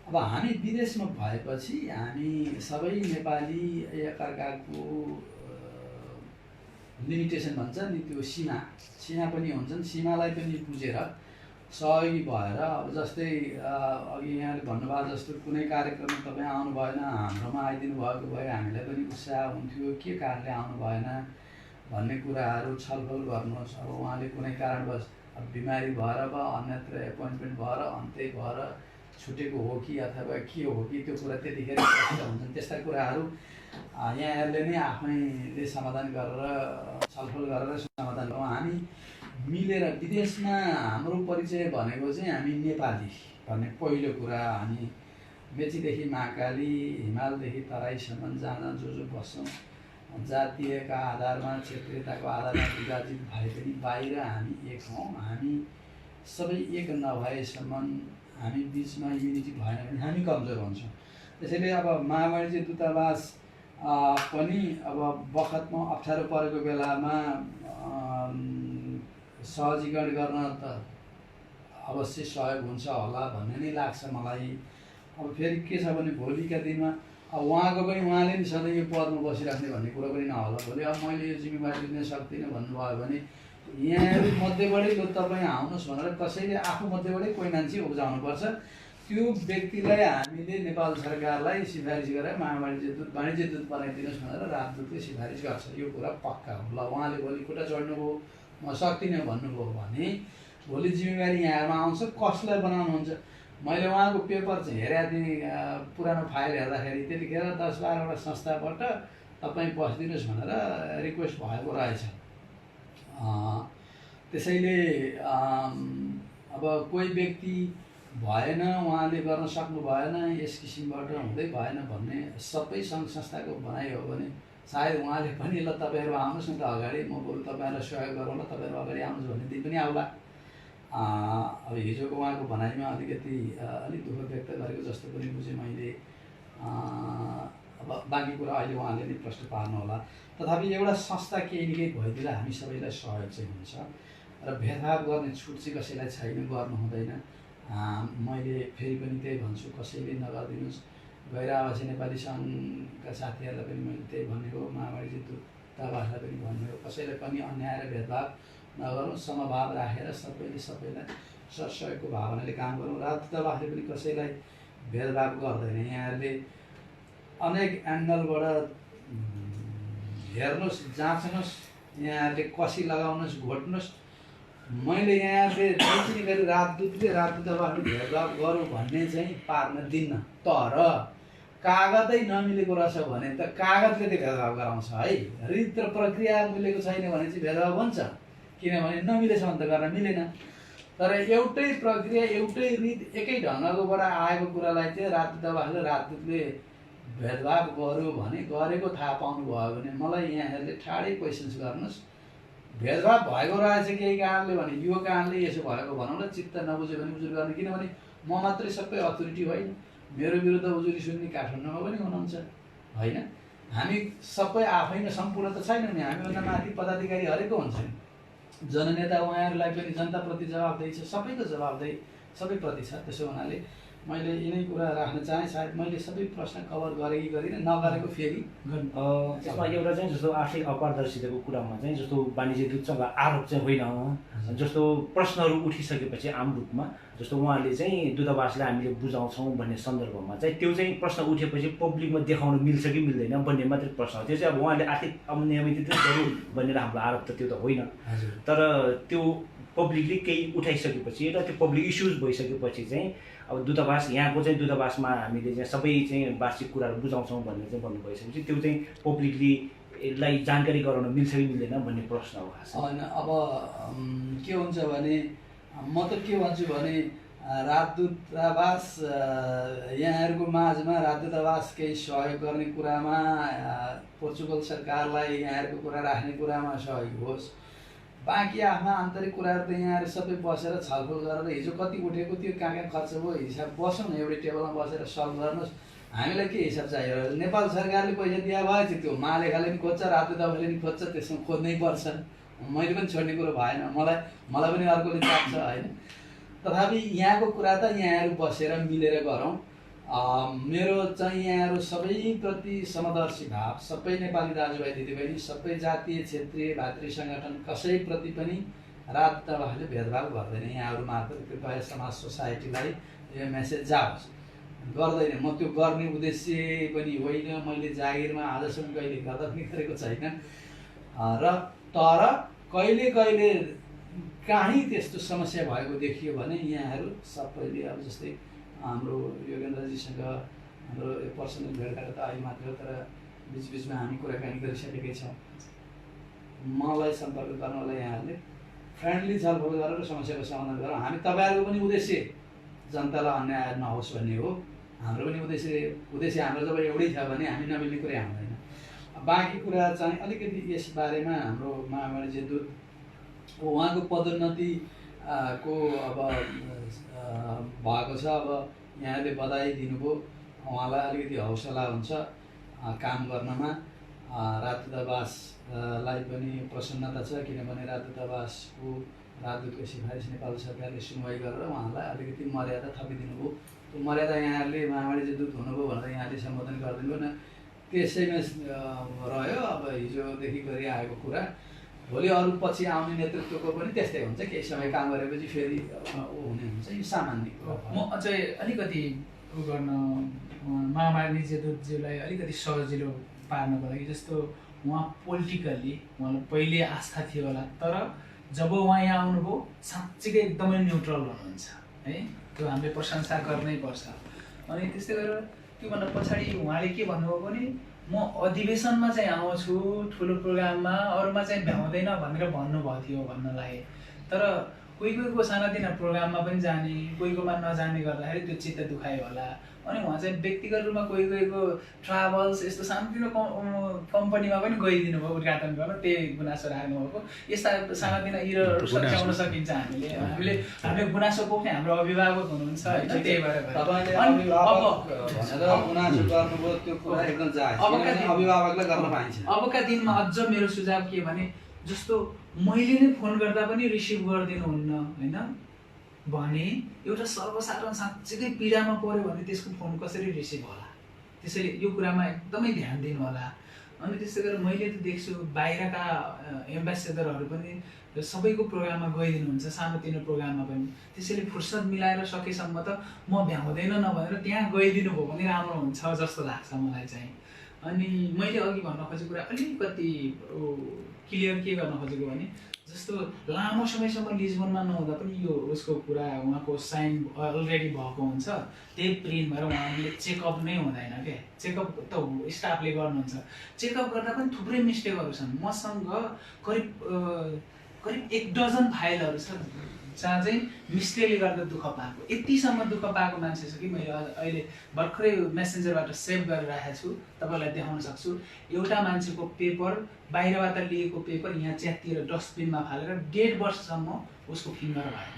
अब हामी विदेशमा भएपछि हामी सबै नेपाली एकअर्काको लिमिटेसन भन्छ नि त्यो सीमा पनि हुन्छन्। सीमालाई पनि बुझेर सहयोगी भएर अब जस्तै अघि यहाँले भन्नुभयो जस्तो कुनै कार्यक्रममा तपाईँ आउनु भएन हाम्रोमा आइदिनु भएको भए हामीलाई पनि उत्साह हुन्थ्यो के कारणले आउनु भएन भन्ने कुराहरू छलफल गर्नुहोस्। अब उहाँले कुनै कारणवश बिमारी भएर वा अन्यत्र एपोइन्टमेन्ट भएर अन्त्य भएर छुटेको हो कि अथवा के हो कि त्यो कुरा त्यतिखेर हुन्छन्। त्यस्ता कुराहरू यहाँहरूले नै आफैले समाधान गरेर छलफल गरेर समाधान गरौँ। हामी मिलेर विदेशमा हाम्रो परिचय भनेको चाहिँ हामी नेपाली भन्ने पहिलो कुरा। हामी मेचीदेखि महाकाली हिमालदेखि तराईसम्म जहाँ जो बस्छौँ जातीयका आधारमा क्षेत्रीयताको आधारमा विभाजित भए पनि बाहिर हामी एक हौँ। हामी सबै एक नभएसम्म हामी बिचमा युनिटी भएन भने हामी कमजोर हुन्छौँ। त्यसैले अब महावाणिज्य दूतावास पनि अब बखतमा अप्ठ्यारो परेको बेलामा सहजीकरण गर्न त अवश्य सहयोग हुन्छ होला भन्ने नै लाग्छ मलाई। अब फेरि के छ भने भोलिका दिनमा अब उहाँको पनि उहाँले नि सधैँ यो पदमा बसिराख्ने भन्ने कुरो पनि नहोला। भोलि अब मैले यो जिम्मेवारी लिन सक्दिनँ भन्नुभयो भने यहाँहरू मध्येबाटै लु तपाईँ आउनुहोस् भनेर कसैले आफू मध्येबाटै कोही मान्छे उब्जाउनुपर्छ। त्यो व्यक्तिलाई हामीले नेपाल सरकारलाई सिफारिस गरेर वाणिज्य दूत बनाइदिनुहोस् भनेर राजदूतले सिफारिस गर्छ। यो कुरा पक्का हो। ल उहाँले भोलि खुट्टा चढ्नुभयो म सक्दिनँ भन्नुभयो भने भोलि जिम्मेवारी यहाँमा आउँछ। कसलाई बनाउनुहुन्छ? मैले उहाँको पेपर चाहिँ हेरेको थिएँ, पुरानो फाइल हेर्दाखेरि त्यतिखेर 10-12वटा संस्थाबाट तपाईँ बसिदिनुहोस् भनेर रिक्वेस्ट भएको रहेछ। त्यसैले अब कोही व्यक्ति भएन, उहाँले गर्न सक्नु भएन, यस किसिमबाट हुँदै भएन भन्ने सबै सङ्घ संस्थाको भनाइ हो भने सायद उहाँले पनि ल तपाईँहरू आउनुहोस् न त अगाडि, म बरु तपाईँहरूलाई सहयोग गरौँ ल, तपाईँहरू अगाडि आउनुहोस् भन्ने दिन पनि आउला। अब हिजोको उहाँको भनाइमा अलिक दुःख व्यक्त गरेको जस्तो पनि बुझेँ मैले। अब बाँकी कुरा अहिले उहाँले नै प्रश्न पार्नु होला। तथापि एउटा संस्था केही न केही भइदिएर हामी सबैलाई सहयोग चाहिँ हुन्छ र भेदभाव गर्ने छुट चाहिँ कसैलाई छैन, गर्नु हुँदैन। मैले फेरि पनि त्यही भन्छु, कसैले नगरिदिनुहोस्। गैर आवासी नेपाली सङ्घका साथीहरूलाई पनि मैले त्यही भन्ने हो, महावाणिज्य दूतावासलाई पनि भन्ने हो, कसैलाई पनि अन्याय र भेदभाव नगरौँ, समभाव राखेर सबैले सबैलाई सहयोगको भावनाले काम गरौँ। राजदूतावासले पनि कसैलाई भेदभाव गर्दैन। यहाँहरूले अनेक एङ्गलबाट हेर्नुहोस्, जाँच्नुहोस्, यहाँहरूले कसी लगाउनुहोस्, घोट्नुहोस्। मैले यहाँहरूले जति गरी राजदूतावासले भेदभाव गरौँ भन्ने चाहिँ पार्न दिन्न। तर कागजै नमिलेको रहेछ भने त कागजले त भेदभाव गराउँछ है। रीत र प्रक्रिया मिलेको छैन भने चाहिँ भेदभाव हुन्छ, किनभने नमिलेसम्म त गर्न मिलेन। तर एउटै प्रक्रिया, एउटै रीत, एकै ढङ्गकोबाट आएको कुरालाई चाहिँ राजदूतले भेदभाव गर्यो भने, गरेको थाहा पाउनुभयो भने मलाई यहाँहरूले ठाडै क्वेसन्स गर्नुहोस्। भेदभाव भएको रहेछ केही कारणले भने यो कारणले यसो भएको भनौँ ल, चित्त नबुझ्यो भने उजुर गर्ने। किनभने म मात्रै सबै अथोरिटी होइन, मेरो विरुद्ध उजुरी सुन्ने काठमाडौँमा पनि हुनुहुन्छ होइन। हामी सबै आफैमा सम्पूर्ण त छैनौँ नि, हामीभन्दा माथि पदाधिकारी हरेको हुन्छ नि। जननेता उहाँहरूलाई पनि जनताप्रति जवाबदेही छ, सबैको जवाबदेही सबैप्रति छ। त्यसो हुनाले मैले यिनै कुरा राख्न चाहेँ। सायद मैले सबै प्रश्न कभर गरेँ कि गरिनँ, नगरेको फेरि त्यसमा एउटा चाहिँ जस्तो आर्थिक अपारदर्शिताको कुरामा चाहिँ जस्तो वाणिज्य दूतसँग आरोप चाहिँ होइन, जस्तो प्रश्नहरू उठिसकेपछि आम रूपमा जस्तो उहाँले चाहिँ दूतावासलाई हामीले बुझाउँछौँ भन्ने सन्दर्भमा चाहिँ त्यो चाहिँ प्रश्न उठेपछि पब्लिकमा देखाउनु मिल्छ कि मिल्दैन भन्ने मात्रै प्रश्न हो। त्यो चाहिँ अब उहाँले आर्थिक अनियमितता गर्यो भनेर हाम्रो आरोप त त्यो त होइन। तर त्यो पब्लिकले केही उठाइसकेपछि र त्यो पब्लिक इस्युज भइसकेपछि चाहिँ अब दूतावास, यहाँको चाहिँ दूतावासमा हामीले चाहिँ सबै चाहिँ वार्षिक कुराहरू बुझाउँछौँ भनेर चाहिँ भन्नु भइसकेपछि त्यो चाहिँ पब्लिकलाई जानकारी गराउन मिल्छ कि मिल्दैन भन्ने प्रश्न हो खास। होइन अब के हुन्छ भने म त के भन्छु भने राजदूतावास यहाँहरूको माझमा राजदूतावास केही सहयोग गर्ने कुरामा पोर्चुगल सरकारलाई यहाँहरूको कुरा राख्ने कुरामा सहयोग होस्। बाँकी आफ्ना आन्तरिक कुराहरू त यहाँहरू सबै बसेर छलफल गरेर हिजो कति उठेको थियो, कहाँ खर्च भयो, हिसाब बसौँ न, एउटै टेबलमा बसेर सल्भ गर्नुहोस्। हामीलाई के हिसाब चाहियो? नेपाल सरकारले पैसा दिए भएछ, त्यो महालेखाले पनि खोज्छ, राजदूतावासले पनि खोज्छ, त्यसमा खोज्नै पर्छ। मैले पनि छोड्ने कुरो भएन, मलाई पनि अर्कोले चाहन्छ होइन। तथापि यहाँको कुरा त यहाँहरू बसेर मिलेर गरौँ। मेरो चाहिँ यहाँहरू सबैप्रति समदर्शी भाव, सबै नेपाली दाजुभाइ दिदीबहिनी, सबै जातीय क्षेत्रीय भातृ सङ्गठन कसैप्रति पनि राजदूतावासले भेदभाव गर्दैन। यहाँहरू मार्फत कृपया समाज सोसाइटीलाई यो मेसेज जाओस्। गर्दैन, म त्यो गर्ने उद्देश्य पनि होइन, मैले जागिरमा आजसम्म कहिले गर्दा पनि गरेको छैन। र तर कहिले कहिले काहीँ त्यस्तो समस्या भएको देखियो भने यहाँहरू सबैले अब जस्तै हाम्रो योगेन्द्रजीसँग हाम्रो पर्सनल भेटघाट त अहिले मात्र, तर बिचबिचमा हामी कुराकानी गरिसकेकै छौँ। मलाई सम्पर्क गर्नु होला, यहाँहरूले फ्रेन्डली छलफल गरेर समस्याको समाधान गरौँ। हामी तपाईँहरूको पनि उद्देश्य जनतालाई अन्याय नहोस् भन्ने हो, हाम्रो पनि उद्देश्य हाम्रो जब एउटै छ भने हामी नमिल्ने कुरै आउँदैन। बाँकी कुरा चाहिँ अलिकति यस बारेमा हाम्रो महावाणिज्य दूत उहाँको पदोन्नति को अब भएको छ। अब यहाँले बधाई दिनुभयो, उहाँलाई अलिकति हौसला हुन्छ काम गर्नमा। राजदूतावासलाई पनि प्रसन्नता छ, किनभने राजदूतावासको राजदूतको सिफारिस नेपाल सरकारले सुनवाई गरेर उहाँलाई अलिकति मर्यादा थपिदिनु भयो। त्यो मर्यादा यहाँहरूले महावाणिज्य दूत हुनुभयो भनेर यहाँले सम्बोधन गरिदिनु भयो न, त्यसैमा रह्यो। अब हिजोदेखि गरिआएको कुरा भोलि अरू पछि आउने नेतृत्वको पनि त्यस्तै हुन्छ, केही समय काम गरेपछि फेरि हुने हुन्छ, यो सामान्य कुरा। म अझै अलिकति गर्न महावाणिज्य दूतज्यूलाई अलिकति सजिलो पार्नको लागि, जस्तो उहाँ पोलिटिकल्ली उहाँलाई पहिले आस्था थियो होला, तर जब उहाँ यहाँ आउनुभयो साँच्चीकै एकदमै न्युट्रल हुनुहुन्छ है, त्यो हामीले प्रशंसा गर्नै पर्छ। अनि त्यस्तै गरेर त्योभन्दा पछाडि उहाँले के भन्नुभयो भने म अधिवेशनमा चाहिँ आउँछु ठुलो प्रोग्राममा, अरूमा चाहिँ भ्याउँदैन भनेर भन्नुभएको थियो भन्नलाई। तर कोहीको सानातिना प्रोग्राममा पनि जाने, कोहीकोमा नजाने गर्दाखेरि त्यो चित्त दुखायो होला। अनि उहाँ चाहिँ व्यक्तिगत रूपमा कोहीको ट्राभल्स यस्तो सानोतिनो कम्पनीमा पनि गइदिनु भयो उद्घाटन गर्न, त्यही गुनासो राख्नुभएको। यस्ता सानातिना इररहरू सच्याउन सकिन्छ। हामीले गुनासो पोख्ने हाम्रो अभिभावक हुनुहुन्छ होइन, त्यही भएर अबका दिनमा अझ मेरो सुझाव के भने, जस्तो मैले नै फोन गर्दा पनि रिसिभ गरिदिनुहुन्न होइन भने एउटा सर्वसाधारण साँच्चीकै पीडामा पऱ्यो भने त्यसको फोन कसरी रिसिभ होला। त्यसैले यो कुरामा एकदमै ध्यान दिनु होला। अनि त्यस्तै गरेर मैले त देख्छु बाहिरका एम्बेसेडरहरू पनि सबैको प्रोग्राममा गइदिनुहुन्छ, सानोतिनो प्रोग्राममा पनि। त्यसैले फुर्सद मिलाएर सकेसम्म त म भ्याउँदैन नभनेर त्यहाँ गइदिनु भयो भने राम्रो हुन्छ जस्तो लाग्छ मलाई चाहिँ। अनि मैले अघि भन्न खोजेको कुरा अलिकति क्लियर के गर्न खोजेको भने, जस्तो लामो समयसम्म लिजबनमा नहुँदा पनि यो उसको कुरा उहाँको साइन अलरेडी भएको हुन्छ, त्यही प्रिन्ट भएर उहाँले चेकअप नै हुँदैन क्या। चेकअप त स्टाफले गर्नुहुन्छ, चेकअप गर्दा पनि थुप्रै मिस्टेकहरू छन्। मसँग करिब 1 डजन फाइलहरू छ जहाँ चाहिँ मिस्टेकले गर्दा दुःख पाएको, यतिसम्म दुःख पाएको मान्छे छ कि मैले अहिले भर्खरै मेसेन्जरबाट सेभ गरेर राखेको छु, तपाईँलाई देखाउन सक्छु। एउटा मान्छेको पेपर बाहिरबाट लिएको पेपर यहाँ च्यातिएर डस्टबिनमा फालेर 1.5 वर्षसम्म उसको फिङ्गर भयो,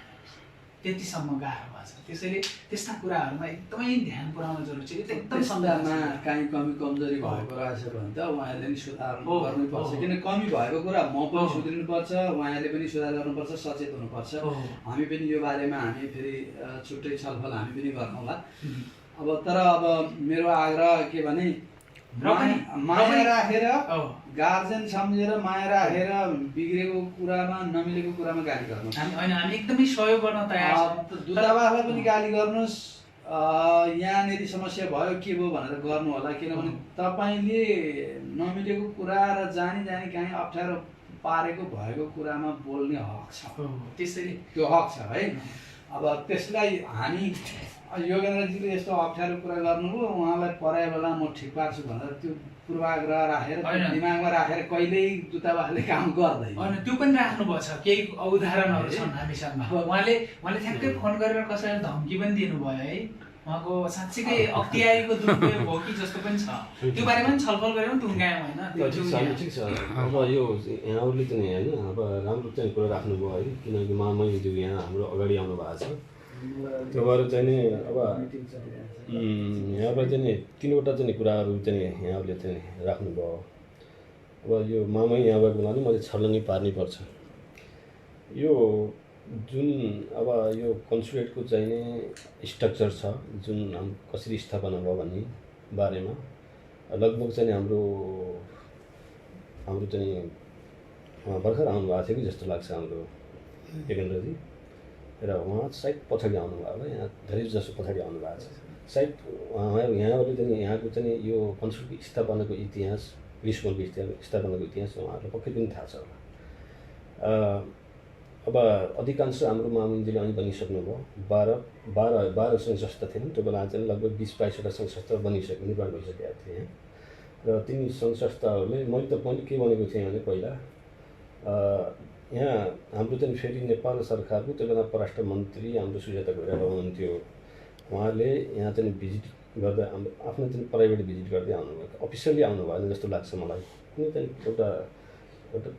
त्यतिसम्म गाह्रो भएको छ। त्यसैले त्यस्ता कुराहरूमा एकदमै ध्यान पुर्याउन जरुरी छ। यो त एकदम संविधानमा काहीँ कमी कमजोरी भएको रहेछ भने त उहाँहरूले नि सुधार गर्नुपर्छ, किन कमी भएको कुरा म पनि सुध्रिनुपर्छ, उहाँहरूले पनि सुधार गर्नुपर्छ, सचेत हुनुपर्छ। हामी पनि यो बारेमा हामी फेरि छुट्टै छलफल हामी पनि गर्छौँला। अब मेरो आग्रह के भने, माया राखेर गार्जेन सम्झेर माया राखेर बिग्रेको कुरामा नमिलेको कुरामा गाली गर्नु हामी एकदमै सहयोग गर्न तयार छौँ। दूतावासलाई पनि गाली गर्नुहोस्, यहाँनिर समस्या भयो के भयो भनेर गर्नु होला, किनभने तपाईँले नमिलेको कुरा र जानी काहीँ अप्ठ्यारो पारेको भएको कुरामा बोल्ने हक छ, त्यसैले त्यो हक छ है। अब त्यसलाई हामी योगेन्द्रजीले यस्तो अप्ठ्यारो कुरा गर्नुभयो, उहाँलाई परायो बेला म ठिक पार्छु भनेर त्यो पूर्वाग्रह राखेर दिमागमा राखेर कहिल्यै दूतावासले काम गर्दैन। होइन, त्यो पनि राख्नुभएको छ, केही उदाहरणहरू छन् हामीसँग। उहाँले ठ्याक्कै फोन गरेर कसैलाई धम्की पनि दिनुभयो है, उहाँको साँच्चीकै अख्तियारीको दुरुपयोग हो कि जस्तो पनि छ। त्यो बारेमा पनि छलफल गरेर टुङ्गायौँ होइन। ठिक छ। अब यो यहाँहरूले चाहिँ होइन, अब राम्रो चाहिँ कुरा राख्नुभयो है, किनकि महामहिमज्यू यहाँ हाम्रो अगाडि आउनु भएको छ। त्यो भएर चाहिँ नि अब यहाँबाट चाहिँ नि 3वटा चाहिँ कुराहरू चाहिँ यहाँहरूले चाहिँ राख्नुभयो। अब यो महामहिम यहाँ गएको हुनाले मैले छर्लङ्गै पार्नै पर्छ। यो जुन अब यो कन्सुलेटको चाहिँ नि स्ट्रक्चर छ, जुन कसरी स्थापना भयो भन्ने बारेमा लगभग चाहिँ हाम्रो चाहिँ भर्खर आउनुभएको थियो कि जस्तो लाग्छ हाम्रो योगेन्द्रजी, र उहाँ सायद पछाडि आउनुभयो होला, यहाँ धेरै जसो पछाडि आउनुभएको छ सायद। यहाँहरूले चाहिँ यहाँको चाहिँ यो कन्सुलेटको स्थापनाको इतिहास, लिस्बनको स्थापनाको इतिहास उहाँहरूलाई पक्कै पनि थाहा छ होला। अब अधिकांश हाम्रो महामहिमजीले अनि भनिसक्नुभयो, 12 सङ्घ संस्था थिएन त्यो बेला चाहिँ लगभग 20-22वटा सङ्घ संस्था निर्माण भइसकेका थिए। र ती सङ्घ संस्थाहरूले मैले के भनेको थिएँ भने पहिला यहाँ हाम्रो चाहिँ फेरि नेपाल सरकारको त्यो बेला परराष्ट्र मन्त्री हाम्रो सुजाता कोइराला हुनुहुन्थ्यो, उहाँले यहाँ चाहिँ भिजिट गर्दा आफ्नो चाहिँ प्राइभेट भिजिट गर्दै आउनुभयो, अफिसियली आउनु भएन जस्तो लाग्छ मलाई। कुनै चाहिँ एउटा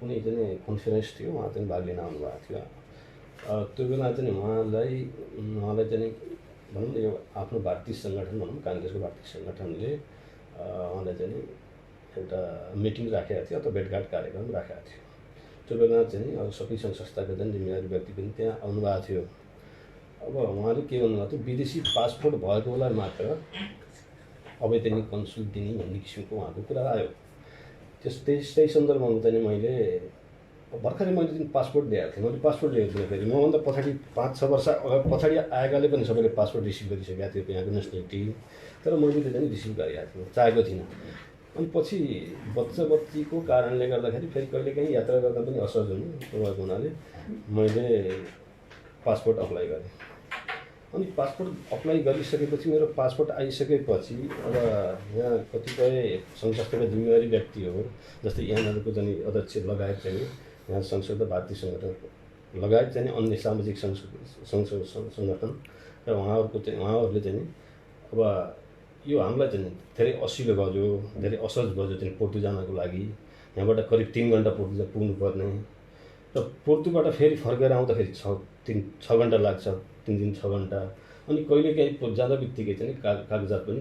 कुनै चाहिँ कन्फरेन्स थियो, उहाँ चाहिँ भाग लिन आउनुभएको थियो। त्यो बेला चाहिँ उहाँलाई चाहिँ भनौँ न यो आफ्नो भारतीय सङ्गठन भनौँ काङ्ग्रेसको भारतीय सङ्गठनले उहाँलाई चाहिँ नि एउटा मिटिङ राखेको थियो अथवा भेटघाट कार्यक्रम राखेको थियो। त्यो बेला चाहिँ अब सबै सङ्घ संस्थाका चाहिँ जिम्मेवारी व्यक्ति पनि त्यहाँ आउनुभएको थियो। अब उहाँले के भन्नुभएको थियो, विदेशी पासपोर्ट भएकोलाई मात्र अवैधानिक कन्सुल दिने भन्ने किसिमको उहाँको कुरा आयो। त्यही सन्दर्भमा चाहिँ मैले भर्खरै मैले जुन पासपोर्ट ल्याएको थिएँ, मैले पासपोर्ट ल्याएको थिएँ फेरि मभन्दा पछाडि 5-6 वर्ष पछाडि आएकाले पनि सबैले पासपोर्ट रिसिभ गरिसकेका थियो यहाँको नेसनलिटी, तर मैले त चाहिँ रिसिभ गरेको थिएँ, चाहेको थिइनँ। अनि पछि बच्चाको कारणले गर्दाखेरि फेरि कहिलेकाहीँ यात्रा गर्दा पनि असहज हुनु भएको हुनाले मैले पासपोर्ट अप्लाई गरेँ। अनि पासपोर्ट अप्लाई गरिसकेपछि मेरो पासपोर्ट आइसकेपछि अब यहाँ कतिपय सङ्घ संस्थाका जिम्मेवारी व्यक्तिहरू जस्तै यहाँहरूको चाहिँ अध्यक्ष लगायत चाहिँ यहाँ संसद भारतीय सङ्गठन लगायत चाहिँ अन्य सामाजिक सङ्गठन र उहाँहरूले चाहिँ अब यो हामीलाई चाहिँ धेरै असिलो भयो, धेरै असहज भयो चाहिँ पोर्तु जानको लागि। यहाँबाट करिब 3 घन्टा पोर्तु पुग्नुपर्ने र पोर्तुबाट फेरि फर्केर आउँदाखेरि 6 घन्टा लाग्छ, 3 दिन 6 घन्टा। अनि कहिलेकाहीँ जाँदा बित्तिकै चाहिँ कागजात पनि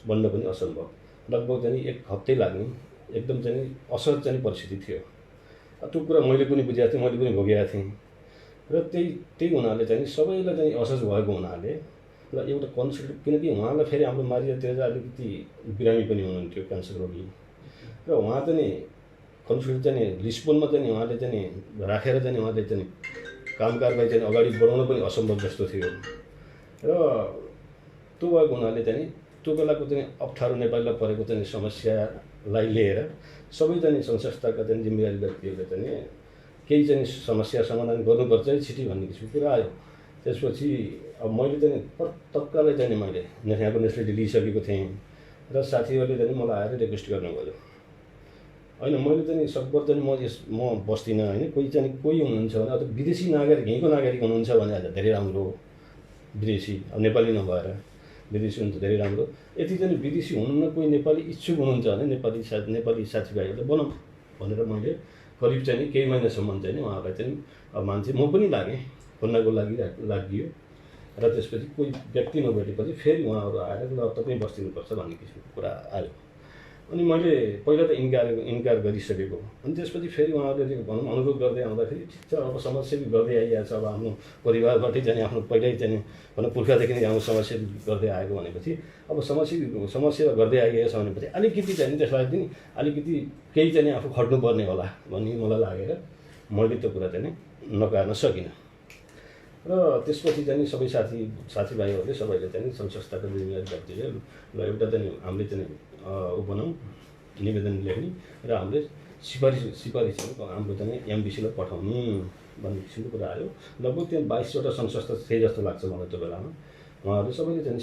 बन्न पनि असम्भव, लगभग चाहिँ 1 हप्तै लाग्ने एकदम चाहिँ असहज चाहिँ परिस्थिति थियो। त्यो कुरा मैले पनि बुझेको थिएँ, मैले पनि भोगेको थिएँ र त्यही हुनाले चाहिँ सबैलाई चाहिँ असहज भएको हुनाले र एउटा कन्सल्ट, किनकि उहाँलाई फेरि हाम्रो मारियातिर चाहिँ अलिकति बिरामी पनि हुनुहुन्थ्यो, क्यान्सर रोगी, र उहाँ चाहिँ कन्सल्ट चाहिँ लिस्बनमा चाहिँ उहाँले चाहिँ राखेर चाहिँ उहाँले चाहिँ काम कारबाही चाहिँ अगाडि बढाउन पनि असम्भव जस्तो थियो। र त्यो भएको हुनाले चाहिँ त्यो बेलाको चाहिँ अप्ठ्यारो नेपालीलाई परेको चाहिँ समस्यालाई लिएर सबै चाहिँ सङ्घ संस्थाका चाहिँ जिम्मेवारी व्यक्तिहरूले चाहिँ केही चाहिँ समस्या समाधान गर्नुपर्छ छिटी भन्ने किसिमको कुरा आयो। त्यसपछि अब मैले चाहिँ तत्कालै चाहिँ मैले यहाँको नेसनलिटी लिइसकेको थिएँ र साथीहरूले चाहिँ मलाई आएर रिक्वेस्ट गर्नुभयो। होइन मैले चाहिँ सकभर चाहिँ म बस्दिनँ होइन, कोही हुनुहुन्छ भने अथवा विदेशी नागरिक यहीँको नागरिक हुनुहुन्छ भने आज धेरै राम्रो, विदेशी अब नेपाली नभएर विदेशी हुन्छ धेरै राम्रो। यति चाहिँ विदेशी हुनुहुन्न कोही नेपाली इच्छुक हुनुहुन्छ भने नेपाली साथीभाइहरूले बनाऊँ भनेर मैले करिब चाहिँ केही महिनासम्म चाहिँ उहाँहरूलाई चाहिँ अब मान्छे म पनि लागेँ खोज्नको लागि र त्यसपछि कोही व्यक्ति नभेटेपछि फेरि उहाँहरू आएर ल तपाईँ बस्दिनुपर्छ भन्ने किसिमको कुरा आयो। अनि मैले पहिला त इन्कार गरिसकेको, अनि त्यसपछि फेरि उहाँहरूले भनौँ अनुरोध गर्दै आउँदाखेरि ठिक छ अब समस्या गर्दै आइरहेको छ, अब आफ्नो परिवारबाटै चाहिँ आफ्नो पहिल्यै चाहिँ भनौँ पुर्खादेखि नै आफ्नो समस्या गर्दै आएको भनेपछि अब समस्या गर्दै आइएको छ भनेपछि अलिकति चाहिँ त्यसलाई पनि अलिकति केही चाहिँ आफू खट्नुपर्ने होला भन्ने मलाई लागेर मैले त्यो कुरा चाहिँ नकार्न सकिनँ। र त्यसपछि चाहिँ सबै साथीभाइहरूले सबैले चाहिँ सङ्घ संस्थाको जिम्मेवारी व्यक्तिले ल एउटा चाहिँ हामीले चाहिँ बनाऊँ निवेदन लेख्ने र हामीले सिफारिस हाम्रो चाहिँ एमबिसीलाई पठाउने भन्ने किसिमको कुरा आयो। लगभग त्यहाँ 22वटा सङ्घ संस्था थिए जस्तो लाग्छ मलाई त्यो बेलामा। उहाँहरूले सबैले चाहिँ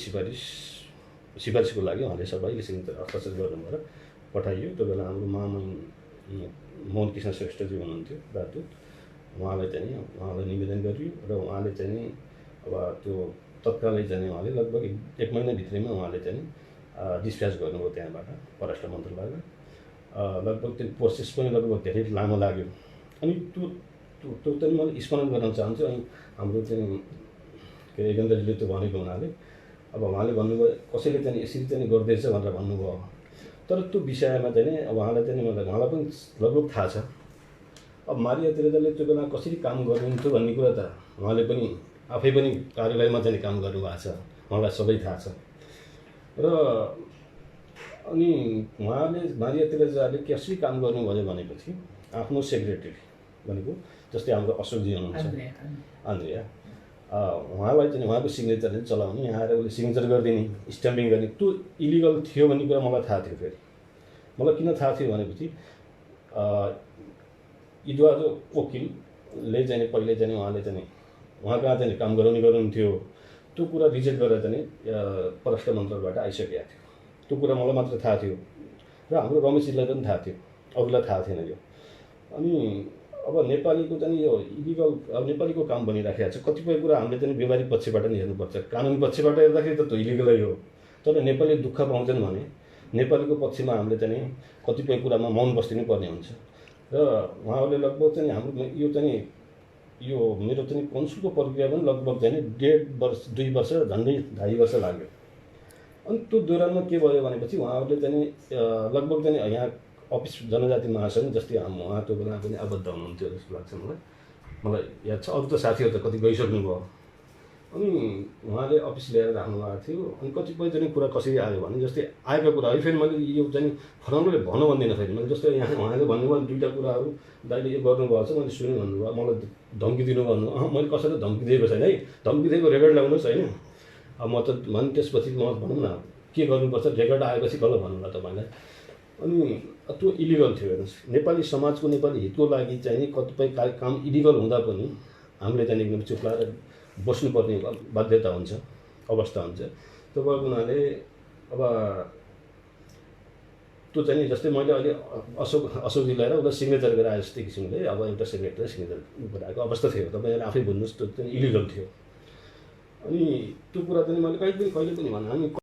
सिफारिसको लागि उहाँले सबैले हस्ताक्षर गर्नुभएर पठाइयो। त्यो बेला हाम्रो मोहन कृष्ण श्रेष्ठजी हुनुहुन्थ्यो राजदूत, उहाँलाई निवेदन गरियो र उहाँले चाहिँ अब त्यो तत्कालै चाहिँ उहाँले लगभग 1 महिनाभित्रैमा उहाँले चाहिँ डिस्प्याच गर्नुभयो त्यहाँबाट परराष्ट्र मन्त्रालयबाट। लगभग त्यो प्रोसेस पनि लगभग धेरै लामो लाग्यो। अनि त्यो चाहिँ मैले स्मरण गर्न चाहन्छु। अनि हाम्रो चाहिँ के योगेन्द्रजीले त्यो भनेको हुनाले अब उहाँले भन्नुभयो कसैले चाहिँ यसरी चाहिँ गर्दैछ भनेर भन्नुभयो, तर त्यो विषयमा चाहिँ अब उहाँलाई चाहिँ उहाँलाई पनि लगभग थाहा छ। अब मारिया तेरेजाले त्यो बेला कसरी काम गर्नुहुन्थ्यो भन्ने कुरा त उहाँले पनि आफै पनि कार्यालयमा चाहिँ काम गर्नुभएको छ, उहाँलाई सबै थाहा छ। र अनि उहाँले मारिया तेरेजाले कसरी काम गर्नुभयो भनेपछि आफ्नो सेक्रेटरी भनेको जस्तै हाम्रो अशोकजी हुनुहुन्छ आन्द्रिया, उहाँलाई चाहिँ उहाँको सिग्नेचर चाहिँ चलाउने, यहाँ आएर उसले सिग्नेचर गरिदिने, स्ट्याम्पिङ गर्ने, त्यो इलिगल थियो भन्ने कुरा मलाई थाहा थियो। फेरि मलाई किन थाहा थियो भनेपछि इदुवार्दो वकिलले चाहिँ पहिले चाहिँ उहाँले चाहिँ उहाँ कहाँ चाहिँ काम गराउनुहुन्थ्यो, त्यो कुरा रिजेक्ट गरेर चाहिँ परराष्ट्र मन्त्रालयबाट आइसकेको थियो। त्यो कुरा मलाई मात्र थाहा थियो र हाम्रो रमेशजीलाई पनि थाहा थियो, अरूलाई थाहा थिएन यो। अनि अब नेपालीको चाहिँ यो इलिगल अब नेपालीको काम बनिराखेको छ। कतिपय कुरा हामीले चाहिँ व्यवहारिक पक्षबाट नि हेर्नुपर्छ, कानुनी पक्षबाट हेर्दाखेरि त त्यो इलिगलै हो, तर नेपाली दुःख पाउँछन् भने नेपालीको पक्षमा हामीले चाहिँ कतिपय कुरामा मौन बस्दिनु पर्ने हुन्छ। र उहाँहरूले लगभग चाहिँ हाम्रो यो चाहिँ यो मेरो चाहिँ कन्सुलको प्रक्रिया पनि लगभग चाहिँ 1.5 वर्ष 2 वर्ष झन्डै 2.5 वर्ष लाग्यो। अनि त्यो दौरानमा के भयो भनेपछि उहाँहरूले चाहिँ लगभग चाहिँ यहाँ अफिस जनजाति महासङ्घ जस्तै उहाँ त्यो बेला पनि आबद्ध हुनुहुन्थ्यो जस्तो लाग्छ मलाई याद छ। अरू त साथीहरू त कति गइसक्नुभयो। अनि उहाँले अफिस ल्याएर राख्नु भएको थियो। अनि कतिपय चाहिँ कुरा कसरी आयो भने जस्तै आएका कुराहरू फेरि मैले यो चाहिँ फलानुले भनौँ भन्दिनँ। फेरि मैले जस्तै यहाँ उहाँले भन्नुभयो 2टा कुराहरू दाइले यो गर्नुभएको छ मैले सुने भन्नुभयो, मलाई धम्की दिनु भन्नु। मैले कसैलाई धम्की दिएको छैन है, धम्की दिएको रेकर्ड ल्याउनुहोस् होइन। अब म त भने त्यसपछि म भनौँ न के गर्नुपर्छ, रेकर्ड आएपछि गल भन्नु ल तपाईँलाई। अनि त्यो इलिगल थियो। हेर्नुहोस्, नेपाली समाजको नेपाली हितको लागि चाहिँ कतिपय काम इलिगल हुँदा पनि हामीले चाहिँ एकदम चुप लाएर बस्नुपर्ने बाध्यता हुन्छ, अवस्था हुन्छ। त्यो भएको हुनाले अब त्यो चाहिँ जस्तै मैले अहिले अशोकजी ल्याएर उसलाई सिग्नेचर गराए जस्तै किसिमले अब एउटा सेक्रेटरी सिग्नेचर गराएको अवस्था थियो। तपाईँहरू आफै बुझ्नुहोस् त्यो चाहिँ इलिगल थियो। अनि त्यो कुरा चाहिँ मैले कहिले पनि भन्नु हामी